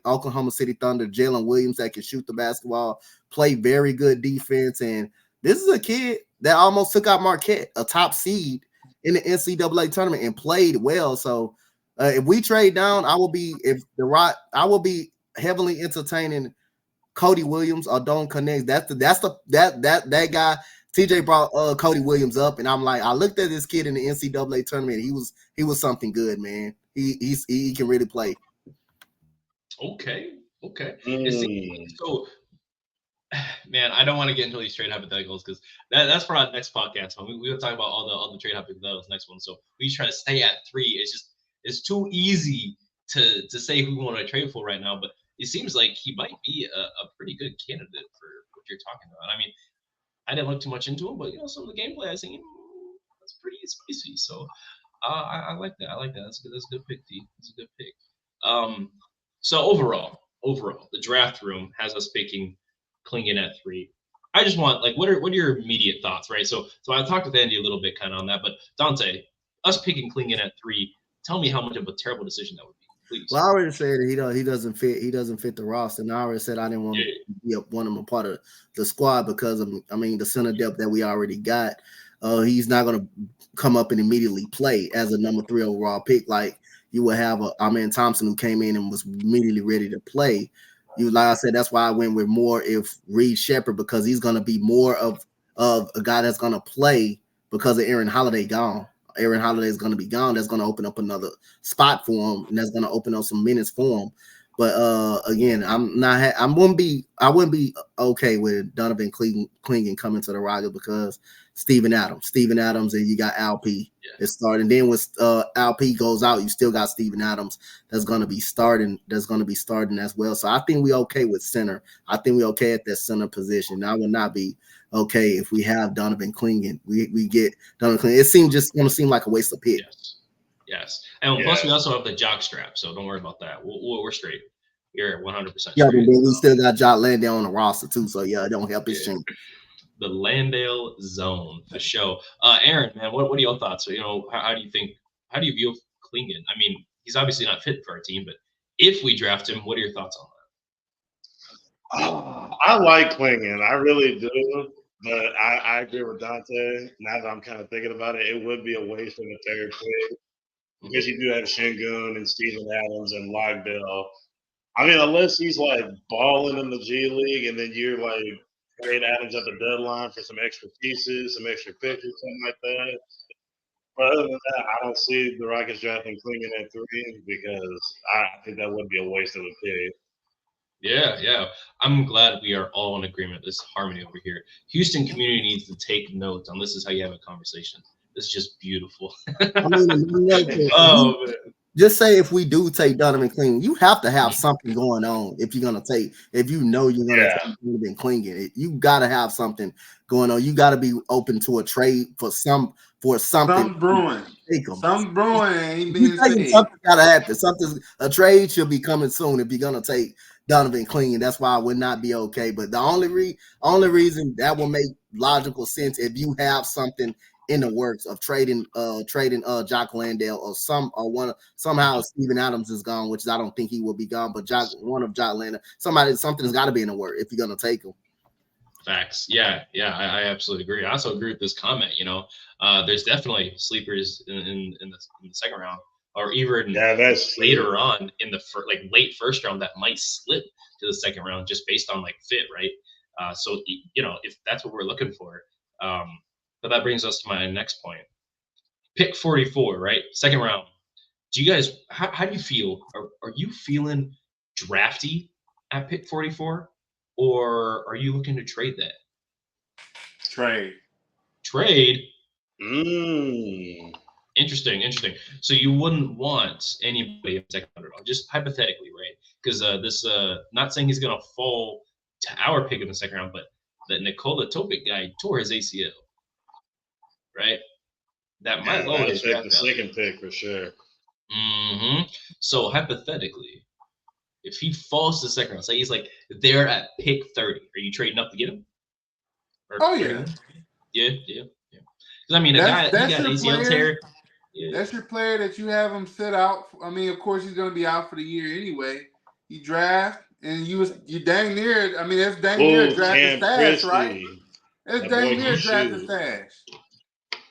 Oklahoma City Thunder, Jalen Williams, that can shoot the basketball, play very good defense. And this is a kid that almost took out Marquette, a top seed in the NCAA tournament, and played well. So if we trade down, I will be heavily entertaining Cody Williams or Don Connect. That guy. TJ brought Cody Williams up, and I'm like, I looked at this kid in the NCAA tournament. He was something good, man. He can really play. Okay. So, man, I don't want to get into these trade hypotheticals because that's for our next podcast. We will talk about all the trade hypotheticals next one. So we try to stay at 3. It's too easy to say who we want to trade for right now, but it seems like he might be a pretty good candidate for what you're talking about. I mean, I didn't look too much into him, but some of the gameplay I seen, that's pretty spicy. So I like that. That's good. That's a good pick, D. That's a good pick. So overall, the draft room has us picking Clingan at 3. I just want, what are your immediate thoughts, right? So I talked with Andy a little bit kind of on that, but Dante, us picking Clingan at 3, tell me how much of a terrible decision that would be. Please. Well, I already said that he doesn't fit the roster, and I already said I didn't want him a part of the squad because of the center depth that we already got. He's not going to come up and immediately play as a number 3 overall pick like you would have Amen Thompson, who came in and was immediately ready to play. Like I said, that's why I went with more if Reed Shepherd, because he's going to be more of a guy that's going to play because of Aaron Holiday gone. Aaron Holiday is going to be gone, that's going to open up another spot for him, and that's going to open up some minutes for him. But again, I wouldn't be okay with Donovan Clingan coming to the Rockets because Steven Adams, and you got Alp is starting. Then when Alp goes out, you still got Steven Adams that's going to be starting. As well. So I think we okay with center. I think we okay at that center position. I would not be okay if we have Donovan Clingan. We get Donovan Clingan. It seems just going to seem like a waste of pick. Yes. And plus we also have the jock strap, so don't worry about that. We're straight. You're 100% straight. Yeah, but then we still got Jock Landale on the roster too, so yeah, it don't help his team. The Landale zone for sure. Aaron, man, what are your thoughts? How do you view Clingan? I mean, he's obviously not fit for our team, but if we draft him, what are your thoughts on that? I like Clingan, I really do. But I agree with Dante. Now that I'm kind of thinking about it, it would be a waste of a third pick because you do have Şengün and Steven Adams and Logdale. I mean, unless he's like balling in the G League and then you're like trade Adams at the deadline for some extra pieces, some extra picks or something like that. But other than that, I don't see the Rockets drafting Clingan at 3 because I think that would be a waste of a pick. Yeah. I'm glad we are all in agreement. This harmony over here. Houston community needs to take notes on this is how you have a conversation. This is just beautiful. I mean, just say if we do take Donovan Clingan, you have to have something going on if you're gonna take. If you know you're gonna take Donovan Clingan, you gotta have something going on. You gotta be open to a trade for something. Some brewing. Ain't being said. Something gotta happen. A trade should be coming soon if you're gonna take Donovan Clingan. That's why I would not be okay. But the only reason that will make logical sense if you have something in the works of trading Jock Landale somehow Steven Adams is gone, which I don't think he will be gone, but Jock Landale, something's got to be in the work if you're gonna take him. Facts. Yeah, I absolutely agree. I also agree with this comment. There's definitely sleepers in the second round, or even later on in the late first round that might slip to the second round just based on fit, right? So if that's what we're looking for. But that brings us to my next point. Pick 44, right? Second round. Do you guys, how do you feel? Are you feeling drafty at pick 44? Or are you looking to trade that? Trade? Interesting. So you wouldn't want anybody in the second round at all, just hypothetically, right? Because this, not saying he's going to fall to our pick in the second round, but the Nikola Topic guy tore his ACL. Right, that might lower his draft the second pick for sure. So hypothetically, if he falls to the second round, say he's there at pick 30, are you trading up to get him? Yeah. Because I mean, that's a guy, he got ACL tear. Yeah. That's your player that you have him sit out. I mean, of course, he's going to be out for the year anyway. You draft, and you dang near. I mean, that's dang near drafting stash, right? That's dang near drafting stash.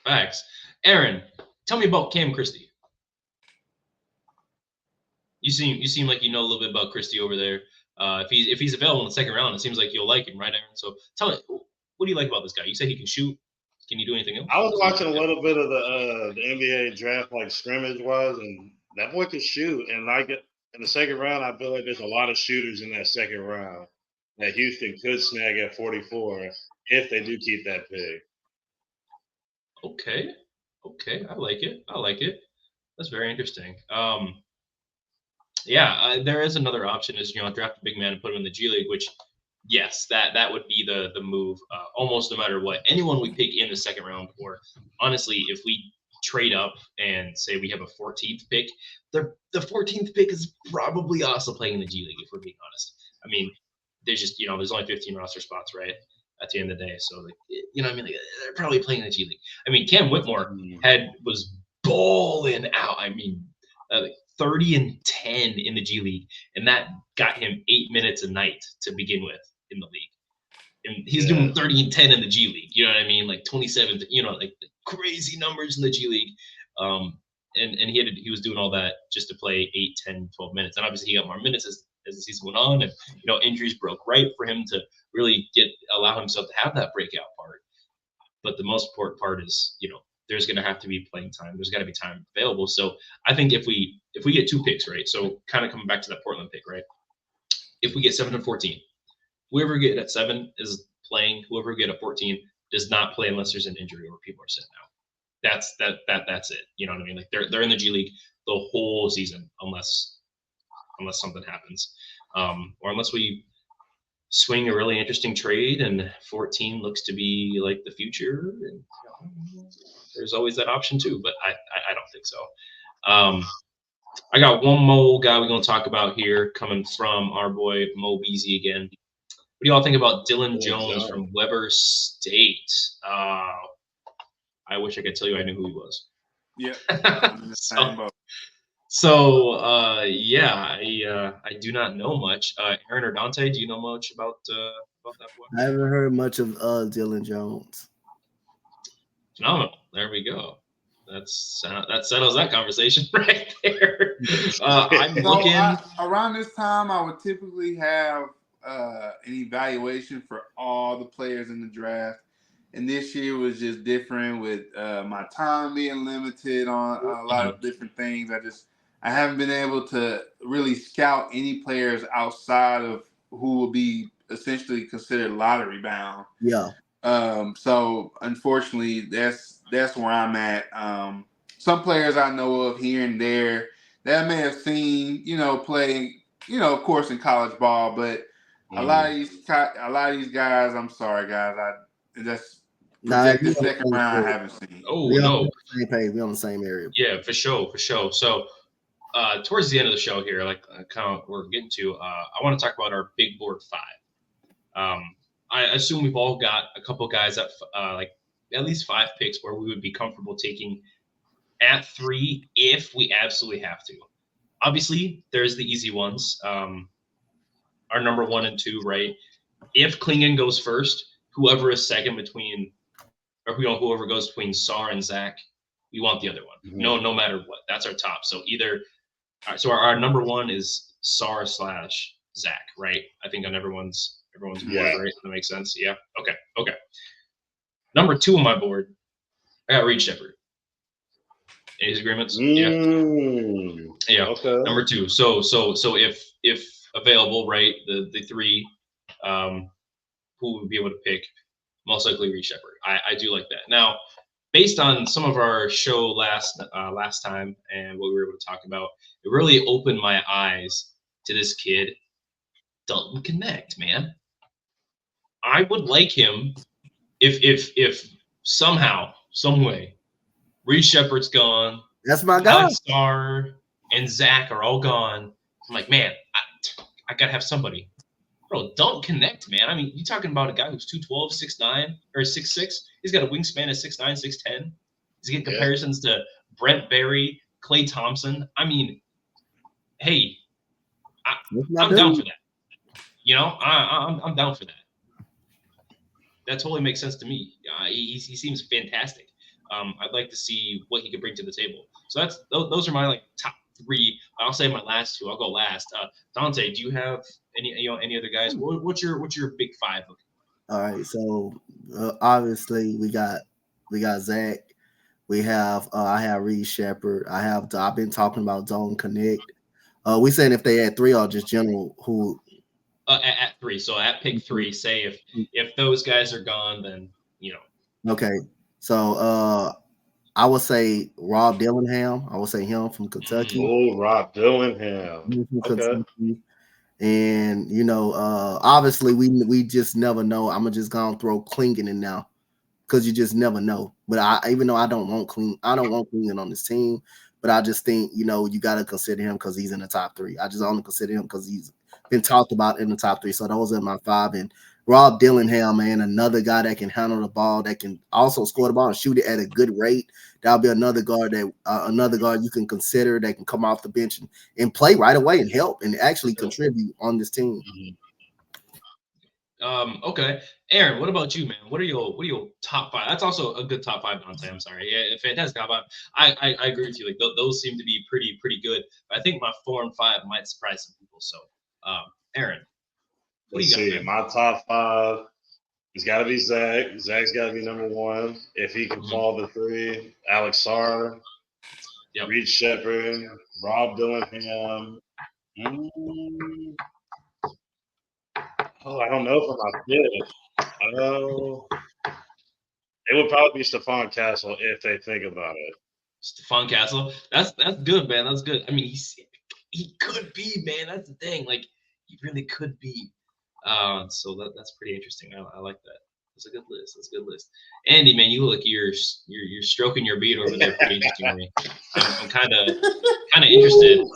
Facts. Aaron, tell me about Cam Christie. You seem like you know a little bit about Christie over there. If he's available in the second round, it seems like you'll like him, right, Aaron? So tell me, what do you like about this guy? You say he can shoot. Can you do anything else? I was watching a little bit of the NBA draft, scrimmage wise, and that boy can shoot. And in the second round, I feel like there's a lot of shooters in that second round that Houston could snag at 44 if they do keep that pick. Okay, I like it. That's very interesting. There is another option is draft a big man and put him in the G League, which yes, that would be the move almost no matter what. Anyone we pick in the second round, or honestly, if we trade up and say we have a 14th pick, the 14th pick is probably also playing in the G League, if we're being honest. I mean, there's just there's only 15 roster spots, right? At the end of the day, so they're probably playing in the G League. I mean, Cam Whitmore was balling out. I mean, 30 and 10 in the G League, and that got him 8 minutes a night to begin with in the league. And he's doing 30 and 10 in the G League. You know what I mean? 27, crazy numbers in the G League. And he was doing all that just to play 8, 10, 12 minutes. And obviously he got more minutes as the season went on, and injuries broke right for him to really allow himself to have that breakout part. But the most important part is there's going to have to be playing time. There's got to be time available. So I think if we get 2 picks, right? So kind of coming back to that Portland pick, right? If we get 7 and 14, whoever get at 7 is playing. Whoever get at 14 does not play unless there's an injury or people are sitting out. That's it. You know what I mean? Like they're in the G League the whole season unless something happens, or unless we swing a really interesting trade and 14 looks to be like the future. And, there's always that option too, but I don't think so. I got one more guy we're gonna talk about here coming from our boy Mo Beasley again. What do y'all think about Dylan Jones from Weber State? I wish I could tell you I knew who he was. Yeah. I do not know much. Aaron or Dante, do you know much about that boy? I haven't heard much of Dylan Jones. Phenomenal. There we go. That settles that conversation right there. I'm looking around this time. I would typically have an evaluation for all the players in the draft. And this year was just different with my time being limited on a lot of different things. I haven't been able to really scout any players outside of who will be essentially considered lottery bound. Yeah. So unfortunately, that's where I'm at. Some players I know of here and there that I may have seen, playing, of course in college ball, but a lot of these guys, I'm sorry guys, that's projected second round I haven't seen. Oh no, on the same page. We on the same area. Yeah, for sure. So towards the end of the show here, like kind of we're getting to, I want to talk about our big board 5. I assume we've all got a couple guys that like at least 5 picks where we would be comfortable taking at 3 if we absolutely have to. Obviously, there's the easy ones. Our number 1 and 2, right? If Clingan goes first, whoever is second between, or whoever goes between Sar and Zach, we want the other one. Mm-hmm. No matter what. That's our top. So either, so our number 1 is Sar / Zach, right? I think on everyone's board, right? That makes sense. Yeah. Okay. Number 2 on my board, I got Reed Shepherd. Any disagreements? Yeah. Okay. Number 2. So if available, right, the 3, who would be able to pick? Most likely Reed Shepherd. I do like that. Now, based on some of our show last time and what we were able to talk about, it really opened my eyes to this kid, Dalton Connect, man. I would like him if somehow, some way, Reed Shepherd's gone. That's my guy. Star and Zach are all gone. I'm like, man, I gotta have somebody. Bro, don't connect, man. I mean, you're talking about a guy who's 212, 6'9", or 6'6". He's got a wingspan of 6'9", 6'10". He's getting comparisons to Brent Berry, Klay Thompson. I mean, hey, I'm down for that. I'm down for that. That totally makes sense to me. He seems fantastic. I'd like to see what he could bring to the table. So those are my like top 3. I'll say my last 2. I'll go last. Dante, do you have any other guys? What's your big 5? All right. So obviously we got Zach. We have I have Reed Shepherd. I've been talking about Dalton Connect. We saying if they had 3 or just general who. At 3. So at pick 3, say if those guys are gone, then Okay. So I would say Rob Dillingham. I would say him from Kentucky. Oh, Rob Dillingham. Kentucky. And obviously we just never know. I'm just gonna throw Clingan in now because you just never know. But even though I don't want Clingan on this team, but I just think you gotta consider him because he's in the top 3. I just only consider him because he's been talked about in the top 3. So those are my 5. And Rob Dillingham, man, another guy that can handle the ball, that can also score the ball and shoot it at a good rate. That'll be another guard you can consider that can come off the bench and play right away and help and actually contribute on this team. Okay, Aaron, what about you, man? What are your top 5? That's also a good top 5, Dante. I'm sorry, yeah, fantastic top 5. I agree with you. Like those seem to be pretty good. But I think my 4 and 5 might surprise some people. So, Aaron, what do you got? My top 5. It's got to be Zach. Zach's got to be number one. If he can fall to three, Alex Sarr, Reed Shepard, Rob Dillingham. I don't know for my fifth. It would probably be Stephon Castle if they think about it. Stephon Castle. That's good, man. That's good. I mean, he could be, man. That's the thing. Like, he really could be. So that's pretty interesting. I like that. That's a good list. That's a good list. Andy, man, you look you're stroking your beard over there pretty interestingly. I'm kind of interested.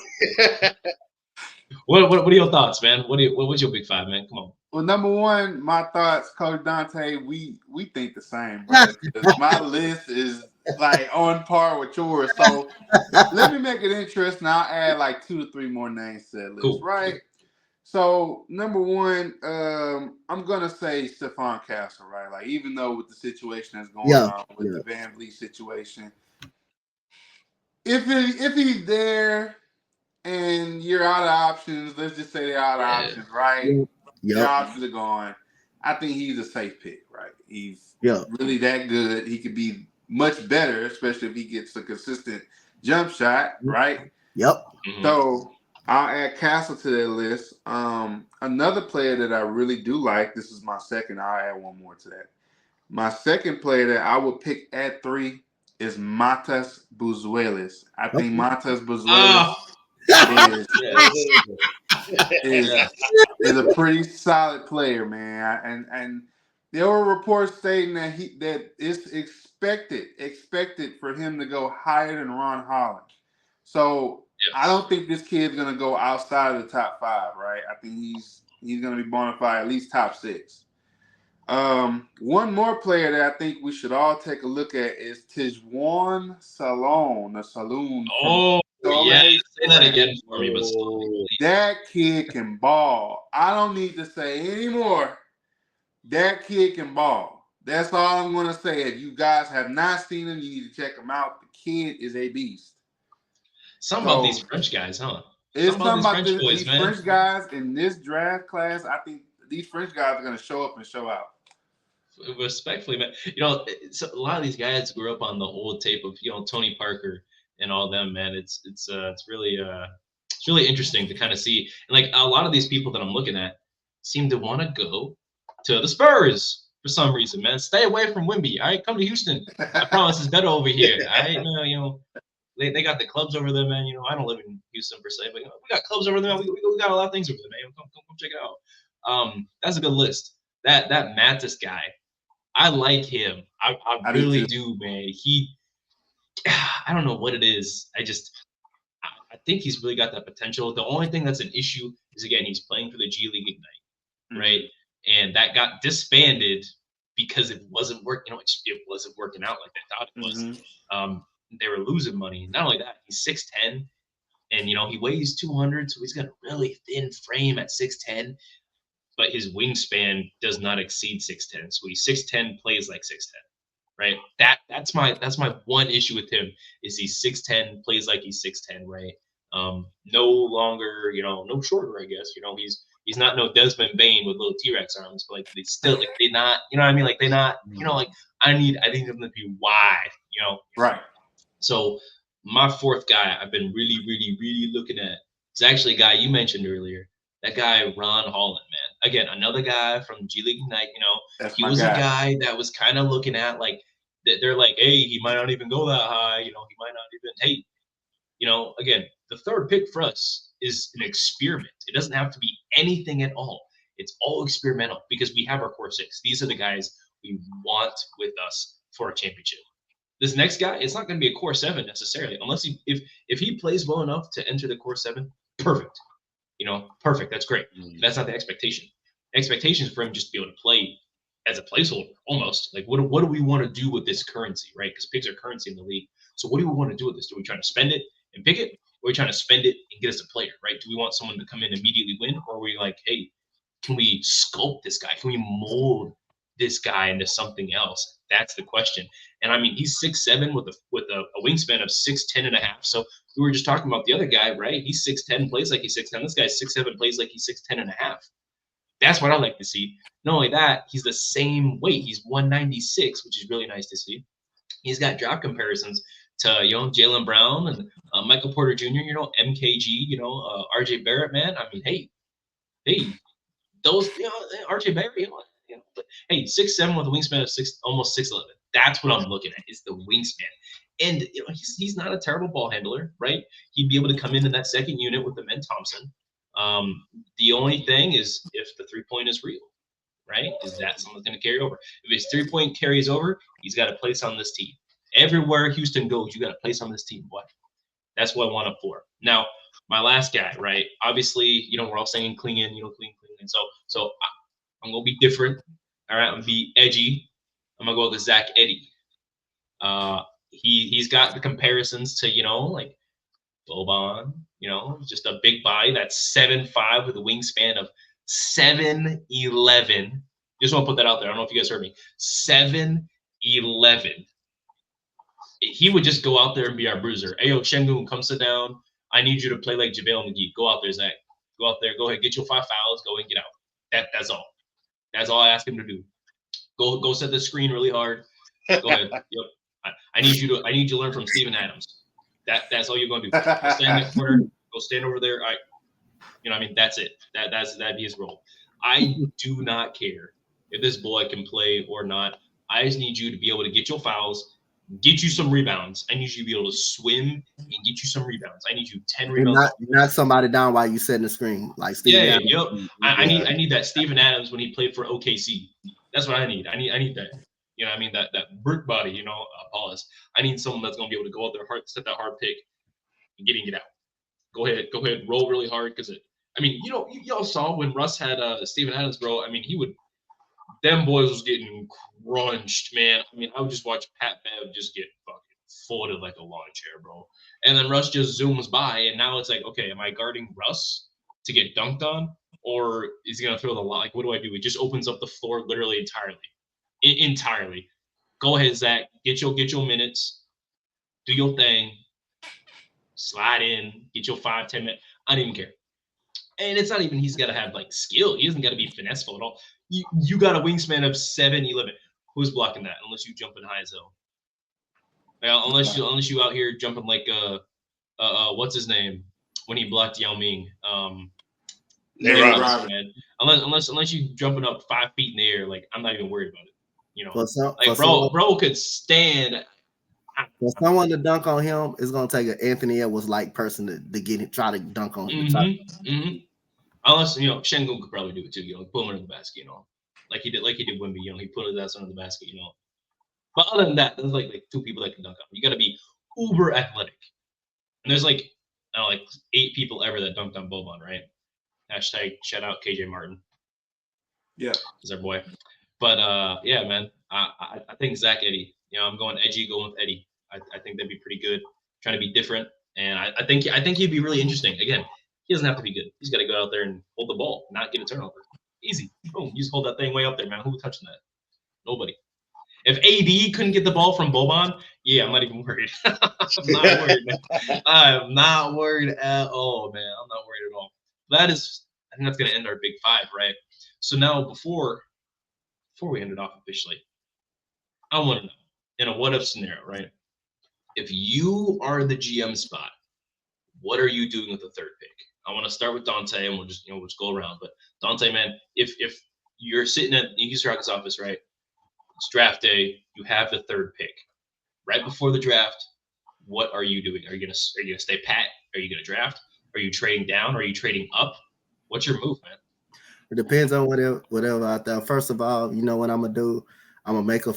What are your thoughts, man? What's your big five, man? Come on. Well, number one, my thoughts, Coach Dante, we think the same, bro. My list is like on par with yours. So let me make it interesting. I'll add like 2 to 3 more names to that list, right? So number one, I'm gonna say Stephon Castle, right? Like, even though with the situation that's going on with the Van Vliet situation, if he's there and you're out of options, let's just say they're out of options, right? Your options are gone. I think he's a safe pick, right? He's really that good. He could be much better, especially if he gets a consistent jump shot, right? Yep. So I'll add Castle to that list. Another player that I really do like, this is my second, I'll add one more to that. My second player that I would pick at 3 is Matas Buzuelis. I think Matas Buzuelis is a pretty solid player, man. And there were reports stating that it's expected for him to go higher than Ron Holland. So I don't think this kid's gonna go outside of the top 5, right? I think he's gonna be bona fide at least top 6. One more player that I think we should all take a look at is Tijuan Salon, the Saloon. Say that again for me, but that kid can ball. I don't need to say anymore. That kid can ball. That's all I'm gonna say. If you guys have not seen him, you need to check him out. The kid is a beast. Something about these French guys, huh? It's something about these French guys in this draft class. I think these French guys are gonna show up and show out. Respectfully, man. You know, so a lot of these guys grew up on the old tape of Tony Parker and all them, man. It's really interesting to kind of see. And like a lot of these people that I'm looking at seem to want to go to the Spurs for some reason, man. Stay away from Wemby. All right, come to Houston. I promise it's better over here. All right, they got the clubs over there, man. I don't live in Houston per se, but we got clubs over there. We got a lot of things over there, man. Come check it out. That's a good list. That Mattis guy, I like him. I really do, man. I don't know what it is. I think he's really got that potential. The only thing that's an issue is, again, he's playing for the G League Ignite, right? And that got disbanded because it wasn't working. It wasn't working out like they thought it was. They were losing money. Not only that, he's 6'10", and he weighs 200, so he's got a really thin frame at 6'10". But his wingspan does not exceed 6'10". So he's 6'10", plays like 6'10", right? That's my one issue with him is he's 6'10", plays like he's 6'10", right? No longer, no shorter, I guess. He's not no Desmond Bain with little T-Rex arms, but like they still like they're not, what I mean? Like they're not, like I need them to be wide, Right. So my fourth guy I've been really, really, really looking at is actually a guy you mentioned earlier. That guy, Ron Holland, man. Again, another guy from G League Ignite, he was a guy that was kind of looking at like, they're like, hey, he might not even go that high. He might not even, again, the third pick for us is an experiment. It doesn't have to be anything at all. It's all experimental because we have our core 6. These are the guys we want with us for a championship. This next guy, it's not going to be a core 7 necessarily, unless if he plays well enough to enter the core 7, perfect. Perfect. That's great. That's not the expectation. Expectation is for him just to be able to play as a placeholder, almost. Like, what do we want to do with this currency, right? Because picks are currency in the league. So what do we want to do with this? Do we try to spend it and pick it? Or are we trying to spend it and get us a player, right? Do we want someone to come in and immediately win? Or are we like, hey, can we sculpt this guy? Can we mold this guy into something else? That's the question. And I mean, he's 6'7" with a wingspan of 6'10.5". So we were just talking about the other guy, right? He's 6'10", plays like he's 6'10". This guy's 6'7", plays like he's 6'10.5". That's what I like to see. Not only that, he's the same weight. He's 196, which is really nice to see. He's got draft comparisons to Jaylen Brown and Michael Porter Jr. MKG. RJ Barrett. Man, I mean, hey, those RJ Barrett. But hey, 6'7" with a wingspan of almost 6'11". That's what I'm looking at. Is the wingspan, and he's not a terrible ball handler, right? He'd be able to come into that second unit with the Men Thompson. The only thing is if the 3-point is real, right? Is that someone's going to carry over? If his 3-point carries over, he's got a place on this team. Everywhere Houston goes, you got a place on this team. What? That's what I want up for. Now, my last guy, right? Obviously, we're all saying Clingan, Clingan. So I'm gonna be different. All right, I'm gonna be edgy. I'm gonna go with Zach Edey. He's got the comparisons to like Boban, just a big body that's 7'5" with a wingspan of 7'11". Just want to put that out there. I don't know if you guys heard me. 7'11". He would just go out there and be our bruiser. Hey, yo, Şengün, come sit down. I need you to play like JaVale McGee. Go out there, Zach. Go out there. Go ahead. Get your 5 fouls. Go and get out. That's all. That's all I ask him to do. Go set the screen really hard. Go ahead. Yep. I need you to learn from Steven Adams. That's all you're going to do. Go stand in that corner. Go stand over there. That's it. That'd be his role. I do not care if this boy can play or not. I just need you to be able to get your fouls, get you some rebounds. I need you to be able to swim and get you some rebounds. I need you 10 rebounds. Knock somebody down while you setting the screen, like Steven Adams. Yep. I need that Steven Adams when he played for OKC. That's what I need. I need that. That brick body. Paulus. I need someone that's gonna be able to go out there, set that hard pick, and get out. Go ahead, roll really hard because y'all saw when Russ had Steven Adams, bro. Them boys was getting crunched, man. I would just watch Pat Bev just get fucking folded like a lawn chair, bro. And then Russ just zooms by, and now it's like, okay, am I guarding Russ to get dunked on, or is he gonna throw the line? Like, what do I do? It just opens up the floor literally entirely. Go ahead, Zach. Get your minutes. Do your thing. Slide in. Get your 5-10 minutes. I don't even care. And it's not even he's got to have like skill. He doesn't got to be finesseful at all. You got a wingspan of 7'11". Who's blocking that? Unless you jump in high as hell. Unless you out here jumping like what's his name when he blocked Yao Ming. Unless you jumping up 5 feet in the air, like I'm not even worried about it. Bro could stand. For someone to dunk on him, it's gonna take an Anthony Edwards-like person to try to dunk on him. Unless Şengün could probably do it too. Put him under the basket, like he did Wemby. He put his ass under the basket, But other than that, there's like 2 people that can dunk on him. You got to be uber athletic. And there's like 8 people ever that dunked on Boban, right? Hashtag shout out KJ Martin. Yeah, is our boy. But yeah, man, I think Zach Edey. I'm going edgy, going with Edey. I think that'd be pretty good. Trying to be different, and I think he'd be really interesting. Again, he doesn't have to be good. He's got to go out there and hold the ball, not get a turnover. Easy. Boom. You just hold that thing way up there, man. Who's touching that? Nobody. If AD couldn't get the ball from Boban, yeah, I'm not even worried. I'm not worried, man. I'm not worried at all, man. I'm not worried at all. I think that's going to end our big 5, right? So now before we end it off officially, I want to know, in a what-if scenario, right? If you are the GM spot, what are you doing with the 3rd pick? I want to start with Dante, and we'll just go around. But Dante, man, if you're sitting at the Houston Rockets office, right? It's draft day. You have the 3rd pick. Right before the draft, what are you doing? Are you gonna stay pat? Are you gonna draft? Are you trading down? Are you trading up? What's your move, man? It depends on whatever out there. First of all, you know what I'm gonna do? I'm gonna make a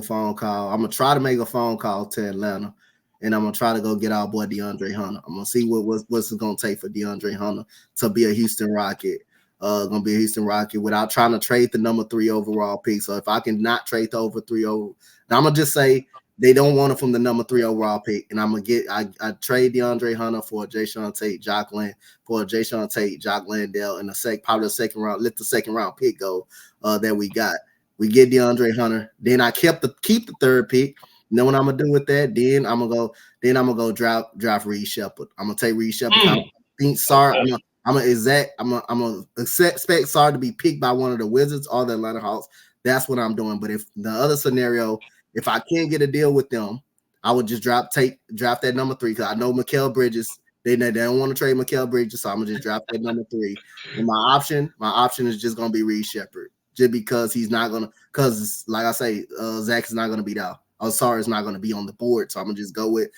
phone call. I'm gonna try to make a phone call to Atlanta, and I'm gonna try to go get our boy DeAndre Hunter. I'm gonna see what's it gonna take for DeAndre Hunter to be a Houston Rocket. Gonna be a Houston Rocket without trying to trade the number 3 overall pick. So if I can not trade the over 3 over, now I'm gonna just say they don't want it from the number 3 overall pick, and I'm gonna get I trade DeAndre Hunter for Jayshawn Tate, Jock Landale, and probably the second round. Let the second round pick go that we got. We get DeAndre Hunter. Then I keep the 3rd pick. You know what I'm gonna do with that? Then I'm gonna go draft Reed Shepard. I'm gonna take Reed Shepard. I'm gonna expect Sar to be picked by one of the Wizards or the Atlanta Hawks. That's what I'm doing. But if the other scenario, if I can't get a deal with them, I would just draft that number 3 because I know Mikal Bridges. They don't want to trade Mikal Bridges, so I'm gonna just draft that number 3. And my option is just gonna be Reed Shepherd, just because he's not gonna. Because like I say, Zach is not gonna be there. Sar is not gonna be on the board, so I'm gonna just go with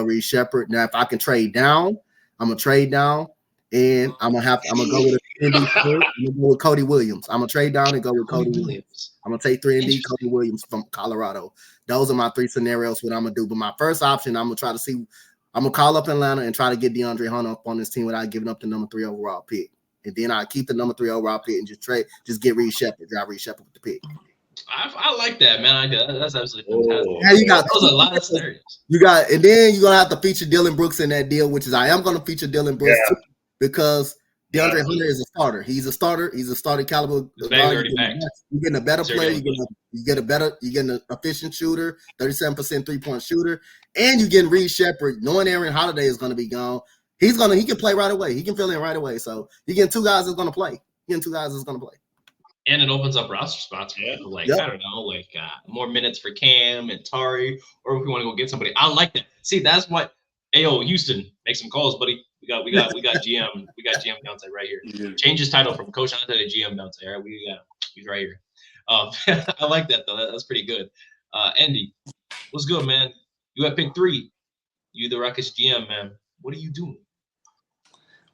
Reed Shepherd. Now, if I can trade down, I'm gonna trade down, and I'm gonna go with a 3 I'm gonna go with Cody Williams. I'm gonna trade down and go with Cody Williams. I'm gonna take 3 and D Cody Williams from Colorado. Those are my 3 scenarios. What I'm gonna do, but my first option, I'm gonna try to see. I'm gonna call up Atlanta and try to get DeAndre Hunter up on this team without giving up the number 3 overall pick, and then I keep the number 3 overall pick and just get Reed Shepherd, drive Reed Shepherd with the pick. I like that, man. That's absolutely fantastic. Yeah, you got those are a lot of scenarios. And then you're gonna have to feature Dylan Brooks in that deal, which is I am gonna feature Dylan Brooks too, because DeAndre Hunter is a starter. He's a starter. He's a starting caliber. You're getting a better player. You get an efficient shooter, 37% 3-point shooter, and you're getting Reed Shepherd. Knowing Aaron Holiday is gonna be gone, he can play right away. He can fill in right away. So you're getting 2 guys that's gonna play. And it opens up roster spots for people I don't know, more minutes for Cam and Tari, or if we want to go get somebody. I like that. See, that's what Houston, make some calls, buddy. We got GM Downside right here. Yeah. Change his title from Coach Hunter to GM Downside. All right, he's right here. I like that though. That's pretty good. Andy, what's good, man? You at pick 3. You the Rockets GM, man. What are you doing?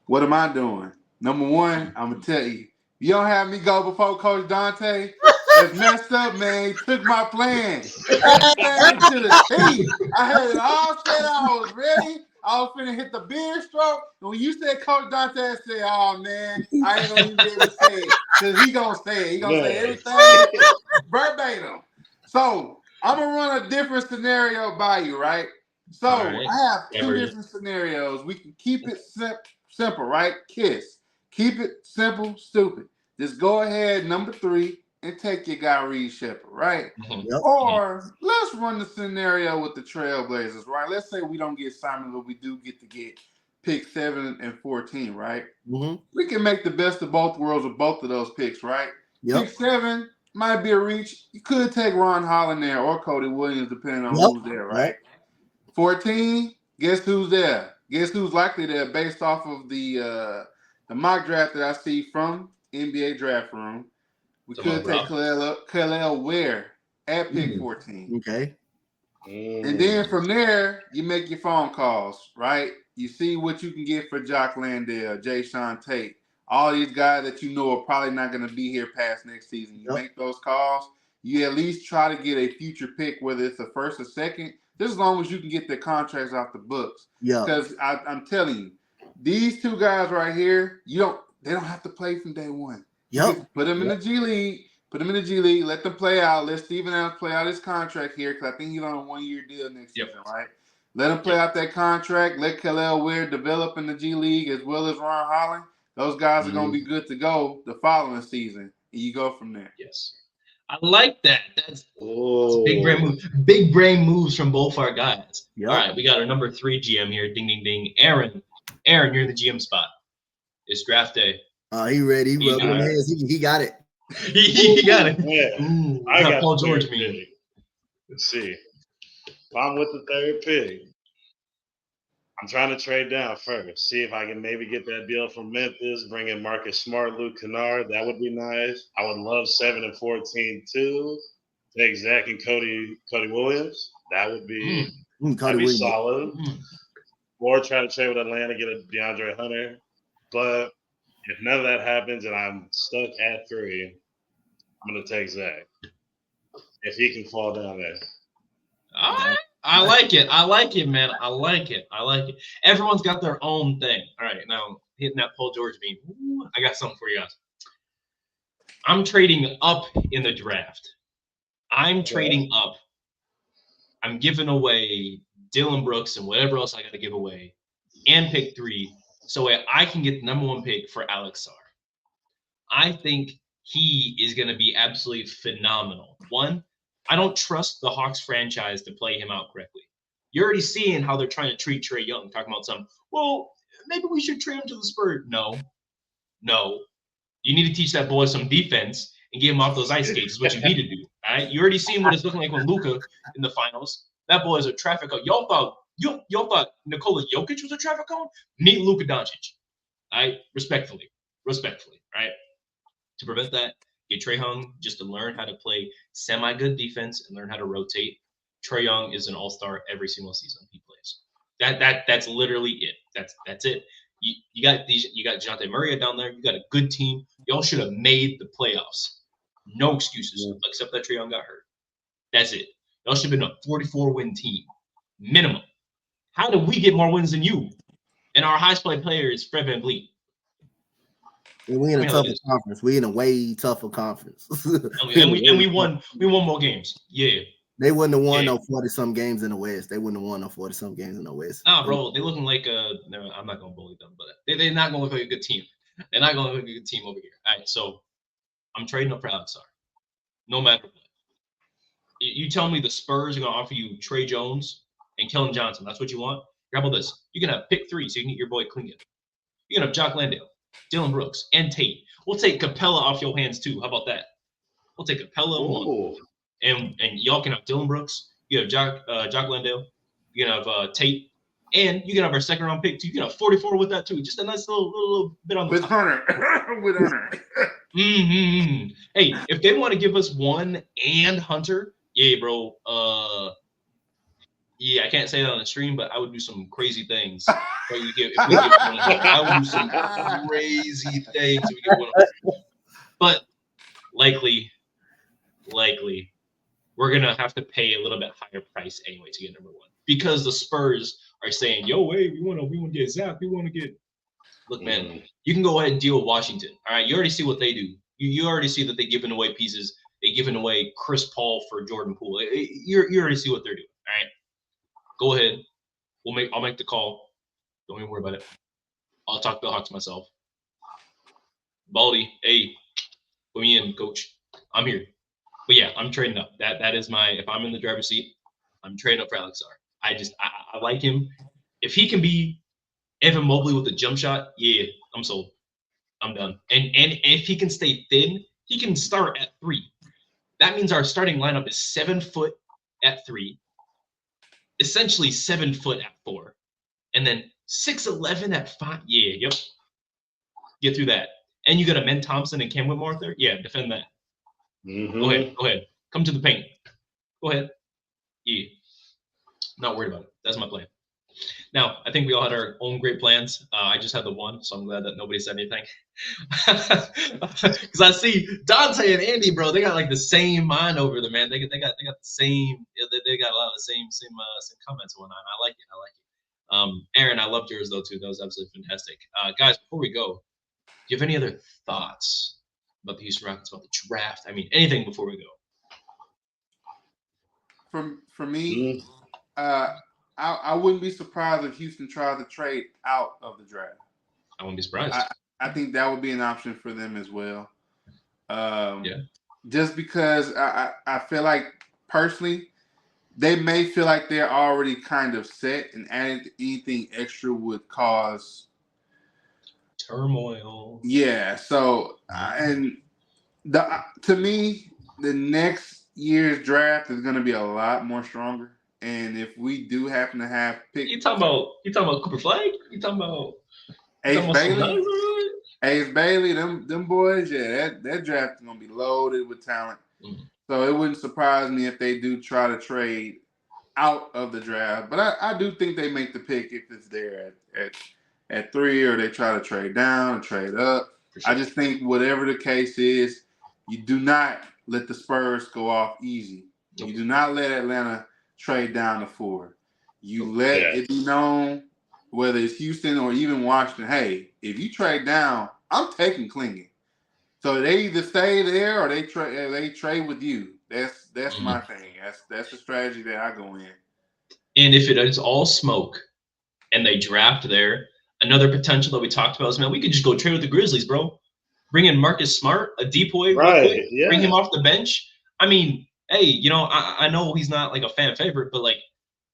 What am I doing? Number 1, I'm gonna tell you. You don't have me go before Coach Dante. It's messed up, man. He took my plan. To the T. I had it all set. I was ready. I was finna hit the beer stroke. And when you said Coach Dante, I said, oh, man, I ain't gonna even be able to say it. Because he gonna say it. He gonna say everything verbatim. So I'm gonna run a different scenario by you, right? So I have 2 different scenarios. We can keep it simple, right? Kiss. Keep it simple, stupid. Just go ahead, number 3, and take your guy Reed Shepherd, right? Yep. Or let's run the scenario with the Trailblazers, right? Let's say we don't get Simon, but we do get to get pick 7 and 14, right? Mm-hmm. We can make the best of both worlds with both of those picks, right? Yep. Pick 7 might be a reach. You could take Ron Holland there or Cody Williams, depending on who's there, right? 14, guess who's there? Guess who's likely there based off of the mock draft that I see from NBA Draft Room. We could take Khalil Ware at pick 14. Okay. And then from there, you make your phone calls, right? You see what you can get for Jock Landale, Jay Sean Tate, all these guys that you know are probably not going to be here past next season. You make those calls. You at least try to get a future pick, whether it's the first or second, just as long as you can get their contracts off the books. Yeah. Because I'm telling you, these 2 guys right here, they don't have to play from day 1. Yep. Put them in the G League. Let them play out. Let Steven Adams play out his contract here because I think he's on a 1-year deal next season, right? Let him play out that contract. Let Khalil Ware develop in the G League as well as Ron Holland. Those guys are going to be good to go the following season. And you go from there. Yes. I like that. That's big brain move. Big brain moves from both our guys. Yep. All right, we got our number 3 GM here. Ding, ding, ding. Aaron, you're in the GM spot. It's draft day. He ready. He got it. he got it. Yeah. Ooh, I got Paul George mean. Let's see. If I'm with the 3rd pick, I'm trying to trade down first. See if I can maybe get that deal from Memphis, bring in Marcus Smart, Luke Kennard. That would be nice. I would love 7 and 14 too. Take Zach and Cody Williams. That would be solid. Or try to trade with Atlanta, get a DeAndre Hunter. But if none of that happens and I'm stuck at 3, I'm going to take Zach. If he can fall down there. All right. I like it, man. I like it. Everyone's got their own thing. All right, now hitting that Paul George meme. Ooh, I got something for you guys. I'm trading up in the draft. I'm trading up. I'm giving away Dylan Brooks and whatever else I got to give away and pick 3 so I can get the number 1 pick for Alex Sarr. I think he is going to be absolutely phenomenal. 1, I don't trust the Hawks franchise to play him out correctly. You're already seeing how they're trying to treat Trae Young, talking about maybe we should trade him to the Spurs. No. You need to teach that boy some defense and get him off those ice skates is what you need to do. All right. You already seen what it's looking like when Luka in the finals. That boy is a traffic cone. Y'all thought Nikola Jokic was a traffic cone? Meet Luka Doncic. All right. Respectfully. Right. To prevent that, get Trae Young just to learn how to play semi-good defense and learn how to rotate. Trae Young is an all-star every single season he plays. That's literally it. That's it. You got DeJounte Murray down there. You got a good team. Y'all should have made the playoffs. No excuses, except that Trae Young got hurt. That's it. Y'all should have been a 44-win team, minimum. How did we get more wins than you? And our highest paid player is Fred VanVleet. And we in a tougher conference. We in a way tougher conference. and we won more games. Yeah. They wouldn't have won no 40-some games in the West. They wouldn't have won no 40-some games in the West. Nah, bro, they looking like no, I'm not gonna bully them, but they're not gonna look like a good team. They're not gonna look like a good team over here. All right, so I'm trading up for Alex Sarr. No matter what. You tell me the Spurs are gonna offer you Trey Jones and Kellen Johnson. That's what you want? How about this? You can have pick 3, so you can get your boy Clingan. You can have Jock Landale, Dylan Brooks, and Tate. We'll take Capella off your hands too. How about that? We'll take Capella one. And y'all can have Dylan Brooks. You have Jock Landale. You can have Tate. And you can have our second round pick too. You can have 44 with that too. Just a nice little bit on the with top. Hunter. With Hunter. Mm-hmm. Hey, if they want to give us one and Hunter, yeah, bro. Yeah, I can't say that on the stream, but I would do some crazy things. If we give one Hunter, I would do some crazy things if we get one Hunter. But likely, we're gonna have to pay a little bit higher price anyway to get number 1 because the Spurs are saying, "Yo, hey, we want to get Zach. We want to get." Look, man, you can go ahead and deal with Washington. All right, you already see what they do. You already see that they're giving away pieces. They're giving away Chris Paul for Jordan Poole. You already see what they're doing. All right, go ahead. I'll make the call. Don't even worry about it. I'll talk Bill Hawks myself. Baldy, hey, put me in, coach. I'm here. But yeah, I'm trading up. That is my. If I'm in the driver's seat, I'm trading up for Alex Sarr. I like him. If he can be Evan Mobley with a jump shot, yeah, I'm sold. I'm done. And if he can stay thin, he can start at 3. That means our starting lineup is 7 foot at 3, essentially 7 foot at 4, and then 6'11" at 5. Yeah, yep. Get through that. And you got a Men Thompson and Cam Whitmore there? Yeah, defend that. Mm-hmm. Go ahead. Come to the paint. Go ahead. Yeah. Not worried about it. That's my plan. Now, I think we all had our own great plans. I just had the one, so I'm glad that nobody said anything. Because I see Dante and Andy, bro, they got like the same mind over there, man. They got the same. They got a lot of the same comments going on. I like it. Aaron, I loved yours though too. That was absolutely fantastic. Guys, before we go, do you have any other thoughts about the Houston Rockets, about the draft? I mean, anything before we go? For me, I wouldn't be surprised if Houston tried to trade out of the draft. I wouldn't be surprised. I think that would be an option for them as well. Yeah. Just because I feel like personally, they may feel like they're already kind of set, and adding anything extra would cause turmoil. Yeah. So to me, the next year's draft is going to be a lot more stronger. And if we do happen to have pick, you talking about Cooper Flag? You talking about Ace Bailey? Ace Bailey, them boys, yeah, that draft is gonna be loaded with talent. Mm-hmm. So it wouldn't surprise me if they do try to trade out of the draft. But I do think they make the pick if it's there at 3, or they try to trade down or trade up. Sure. I just think whatever the case is, you do not let the Spurs go off easy. Nope. You do not let Atlanta trade down to 4. You let it be known, whether it's Houston or even Washington, hey, if you trade down, I'm taking Clingan. So they either stay there or they trade with you. That's my thing. That's the strategy that I go in. And if it is all smoke and they draft there, another potential that we talked about is, man, we could just go trade with the Grizzlies, bro. Bring in Marcus Smart, a depoy, right? Yeah. Bring him off the bench. I mean, hey, I know he's not like a fan favorite, but like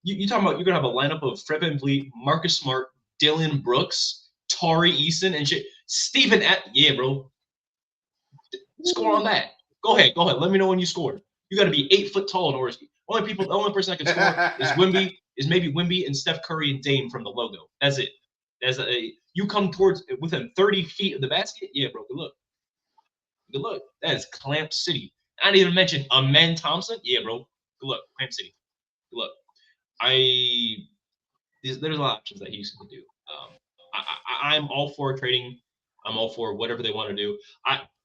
you talking about, you're gonna have a lineup of Fred VanVleet, Marcus Smart, Dylan Brooks, Tari Eason and shit. Steven, yeah, bro. Score on that. Go ahead. Let me know when you score. You got to be 8 foot tall in order. The only person that can score is Wemby, maybe Wemby and Steph Curry and Dame from the logo. That's it. You come towards within 30 feet of the basket. Yeah, bro. Good luck. That is Clamp City. I didn't even mention Amen Thompson. Yeah, bro. Good luck, Clamp City. Good luck. There's a lot of options that Houston can do. I'm all for trading. I'm all for whatever they want to do.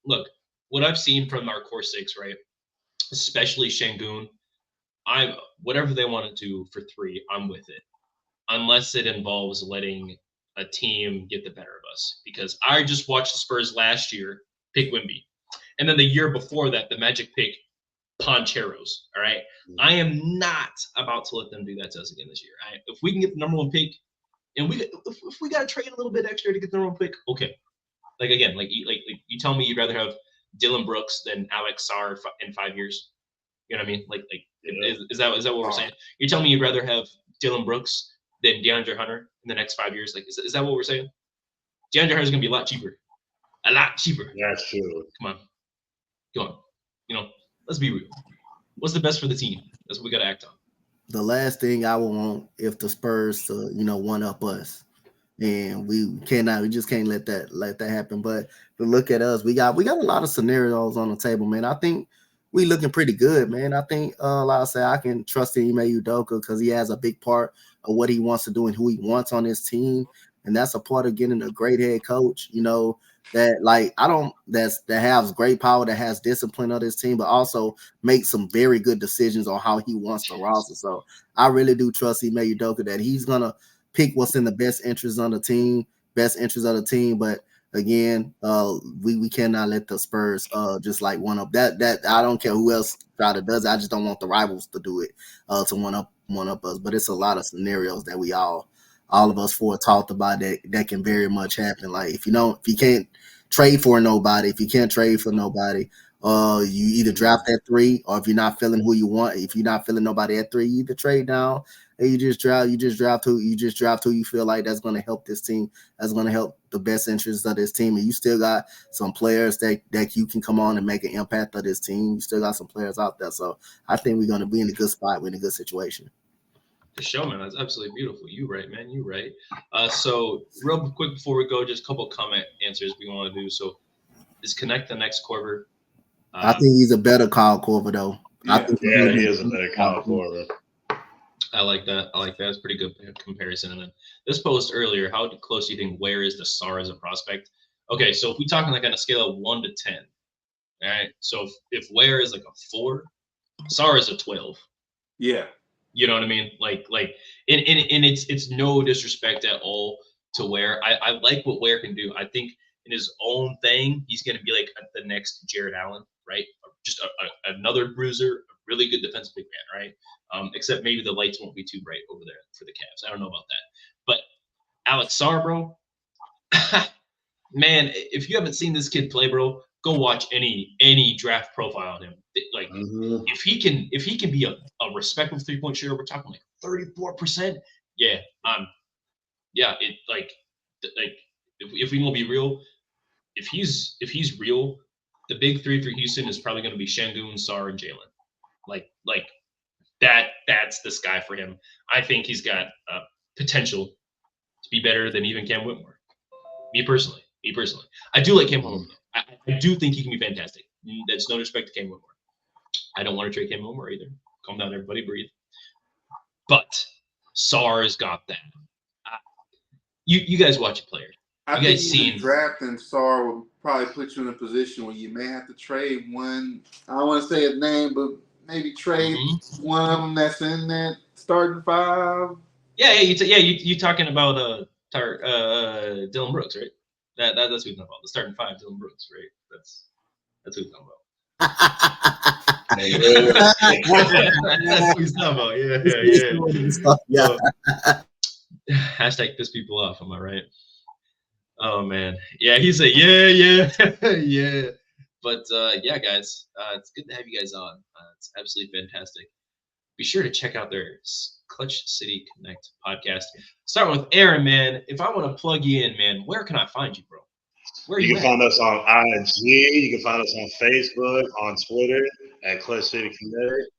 Look, what I've seen from our core six, right? Especially Şengün, whatever they want to do for 3, I'm with it. Unless it involves letting a team get the better of us. Because I just watched the Spurs last year pick Wemby. And then the year before that, the Magic pick Poncheros. All right. I am not about to let them do that to us again this year. If we can get the number 1 pick, and if we got to trade a little bit extra to get the number 1 pick, okay. Like again, like you tell me you'd rather have Dylan Brooks than Alex Sarr in 5 years. You know what I mean? Is that what we're saying? You're telling me you'd rather have Dylan Brooks than DeAndre Hunter in the next 5 years? Like, is that what we're saying? DeAndre Hunter's gonna be a lot cheaper. That's true. Come on. Let's be real. What's the best for the team? That's what we got to act on. The last thing I would want if the Spurs to, one up us, and we just can't let that happen. But look at us, we got a lot of scenarios on the table, man. I think we looking pretty good, man. I think, like I say, I can trust Ime Udoka because he has a big part of what he wants to do and who he wants on his team, and that's a part of getting a great head coach. That has great power, that has discipline of his team, but also make some very good decisions on how he wants to roster. So I really do trust Ime Udoka that he's gonna pick what's in the best interest of the team. But again, we cannot let the Spurs just like one up that. I don't care who else try to does it. I just don't want the rivals to do it to one up us. But it's a lot of scenarios that we all of us four talked about that can very much happen. Like if you can't trade for nobody, you either draft at 3, or if you're not feeling who you want, if you're not feeling nobody at 3, you either trade down and you just draft who you feel like that's going to help this team, that's going to help the best interests of this team. And you still got some players that you can come on and make an impact of this team. You still got some players out there. So I think we're going to be in a good spot. We're in a good situation. The show, man. That's absolutely beautiful. You right, man. You right. So real quick before we go, just a couple of comment answers we want to do. So is Connect the next Korver? I think he's a better Kyle Korver, though. Yeah, he is a better Kyle Korver. I like that. It's a pretty good comparison. And then this post earlier, how close do you think Ware is to Sarr as a prospect? Okay, so if we're talking like on a scale of 1 to 10, all right. So if Ware is like a 4, Sarr is a 12. Yeah. You know what I mean? Like, and it's no disrespect at all to Ware. I like what Ware can do. I think in his own thing, he's going to be like the next Jared Allen, right? Just another bruiser, a really good defensive big man, right? Except maybe the lights won't be too bright over there for the Cavs. I don't know about that. But Alex Sarr, bro, man, if you haven't seen this kid play, bro, go watch any draft profile on him. Like if he can be a respectable 3-point shooter, we're talking like 34%. Yeah, if we gonna be real, if he's real, the big 3 for Houston is probably gonna be Şengün, Sarr, and Jalen. Like that's this guy for him. I think he's got potential to be better than even Cam Whitmore. Me personally, I do like Cam Whitmore. I do think he can be fantastic. That's no respect to Cam Whitmore. I don't want to trade Cam Whitmore either. Calm down, everybody, breathe. But Sarr's got that. You guys watch a player. I think even drafting Sarr will probably put you in a position where you may have to trade one. I don't want to say his name, but maybe trade one of them that's in that starting 5. You talking about Dylan Brooks, right? That's what we're talking about. The starting 5, Dylan Brooks, right? That's what we're talking about. That's what he's talking about. Yeah. Hashtag piss people off. Am I right? Oh man, yeah. He's like, yeah. But yeah, guys, it's good to have you guys on. It's absolutely fantastic. Be sure to check out their Clutch City Connect podcast. Starting with Aaron, man. If I want to plug you in, man, where can I find you, bro? Where You you can at? find us on IG. You can find us on Facebook, on Twitter at Clutch City Connect.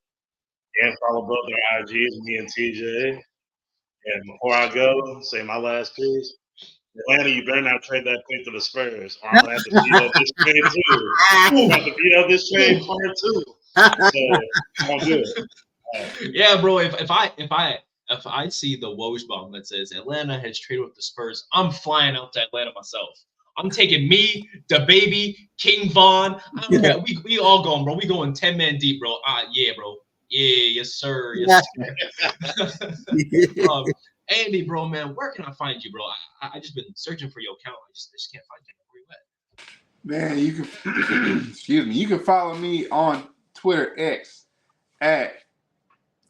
And follow both our IGs, me and TJ. And before I go, say my last piece. Atlanta, you better not trade that pick to the Spurs, or I'm gonna have to beat up this trade too. I'm gonna have to beat up this trade part too. So don't do it. Yeah, bro. If I see the Woj bomb that says Atlanta has traded with the Spurs, I'm flying out to Atlanta myself. I'm taking me, the baby, King Vaughn. I don't care. We all going, bro. We going 10-man deep, bro. Yeah, bro. Yeah, yes, sir. Yes, sir. Andy, bro, man, where can I find you, bro? I just been searching for your account. I just can't find you. Where you at? Man, you can excuse me. You can follow me on Twitter X at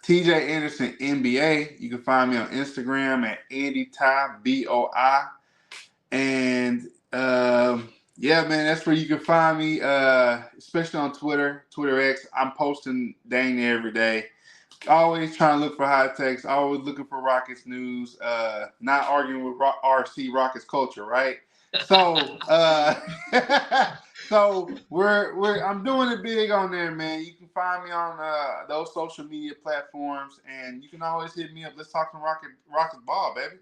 TJ Anderson NBA. You can find me on Instagram at Andy Ty BOI. And yeah, man, that's where you can find me. Especially on Twitter X. I'm posting dang near every day. Always trying to look for hot takes. Always looking for Rockets news. Not arguing with RC Rockets culture, right? So, so I'm doing it big on there, man. You can find me on those social media platforms, and you can always hit me up. Let's talk some Rockets ball, baby.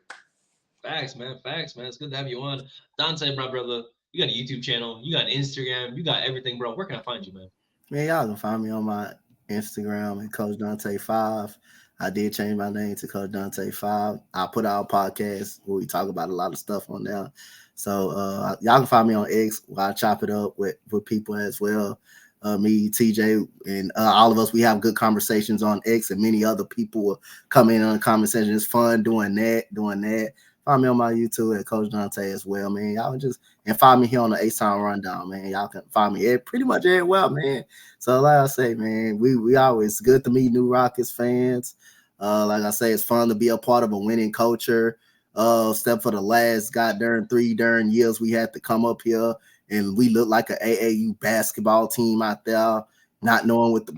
Facts, man. Facts, man. It's good to have you on. Dante, my brother, you got a YouTube channel. You got an Instagram. You got everything, bro. Where can I find you, man? Man, y'all can find me on my Instagram at Coach Dante 5. I did change my name to Coach Dante 5. I put out podcasts where we talk about a lot of stuff on there. So y'all can find me on X where I chop it up with people as well. Me, TJ, and all of us, we have good conversations on X, and many other people will come in on the comment section. It's fun doing that. Find me on my YouTube at Coach Dante as well, man. Y'all can just and find me here on the Htownrundown, man. Y'all can find me pretty much everywhere, man. So like I say, man, we always good to meet new Rockets fans. Like I say, it's fun to be a part of a winning culture. Except for the last goddamn 3 years we had to come up here and we look like an AAU basketball team out there, not knowing what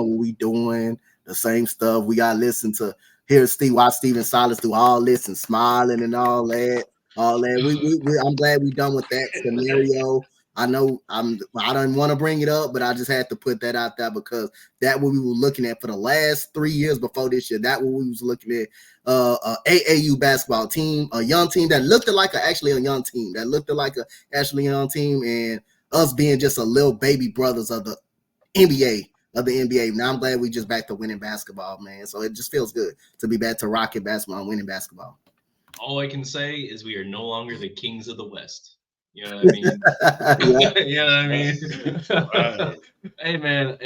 we doing, the same stuff. We gotta listen to watch Steven Silas do all this and smiling and all that. I'm glad we done with that scenario. I know I don't want to bring it up, but I just had to put that out there because that what we were looking at for the last 3 years before this year. That what we was looking at. AAU basketball team, a young team that looked like actually a young team, and us being just a little baby brothers of the NBA. Now I'm glad we just back to winning basketball, man. So it just feels good to be back to Rocket basketball and winning basketball. All I can say is we are no longer the kings of the West. You know what I mean? You know what I mean? Right. Hey, man,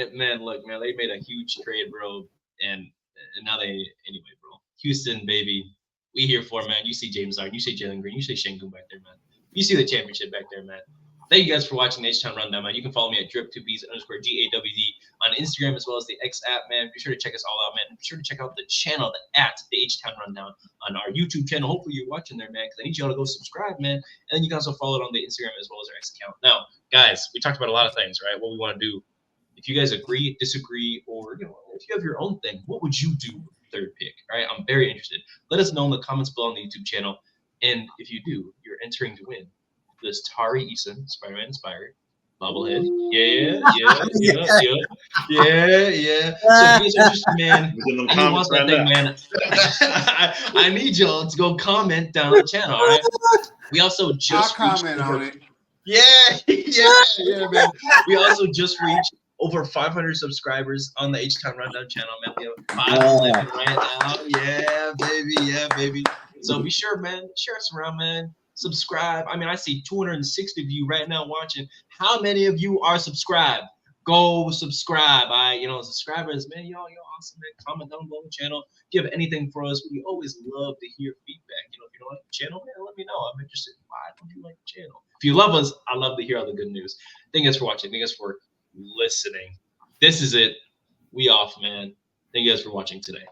look, man, they made a huge trade, bro, and now anyway, bro. Houston, baby, we here for, man. You see James Harden, you see Jalen Green, you see Şengün back there, man. You see the championship back there, man. Thank you guys for watching the Htownrundown, man. You can follow me at drip2ps_GAWD on Instagram as well as the X app, man. Be sure to check us all out, man. Be sure to check out the channel, the Htownrundown on our YouTube channel. Hopefully you're watching there, man, because I need y'all to go subscribe, man. And then you can also follow it on the Instagram as well as our X account. Now, guys, we talked about a lot of things, right? What we want to do. If you guys agree, disagree, or if you have your own thing, what would you do with the 3rd pick? All right, I'm very interested. Let us know in the comments below on the YouTube channel. And if you do, you're entering to win this Tari Eason Spider-Man inspired bobblehead. Yeah. So if you guys are interested, man, I want that thing, man. I need y'all to go comment down the channel, all right? We also just I'll comment on it. Yeah, man. We also just reached over 500 subscribers on the Htownrundown channel, man. We have 511 right now. Yeah, baby. So be sure, man. Share us around, man. Subscribe. I mean, I see 260 of you right now watching. How many of you are subscribed? Go subscribe. Subscribers, man, y'all awesome, man. Comment down below the channel. If you have anything for us, we always love to hear feedback. If you don't like the channel, man, let me know. I'm interested. Why don't you like the channel? If you love us, I love to hear all the good news. Thank you guys for watching. Thank you guys for listening. This is it. We off, man. Thank you guys for watching today.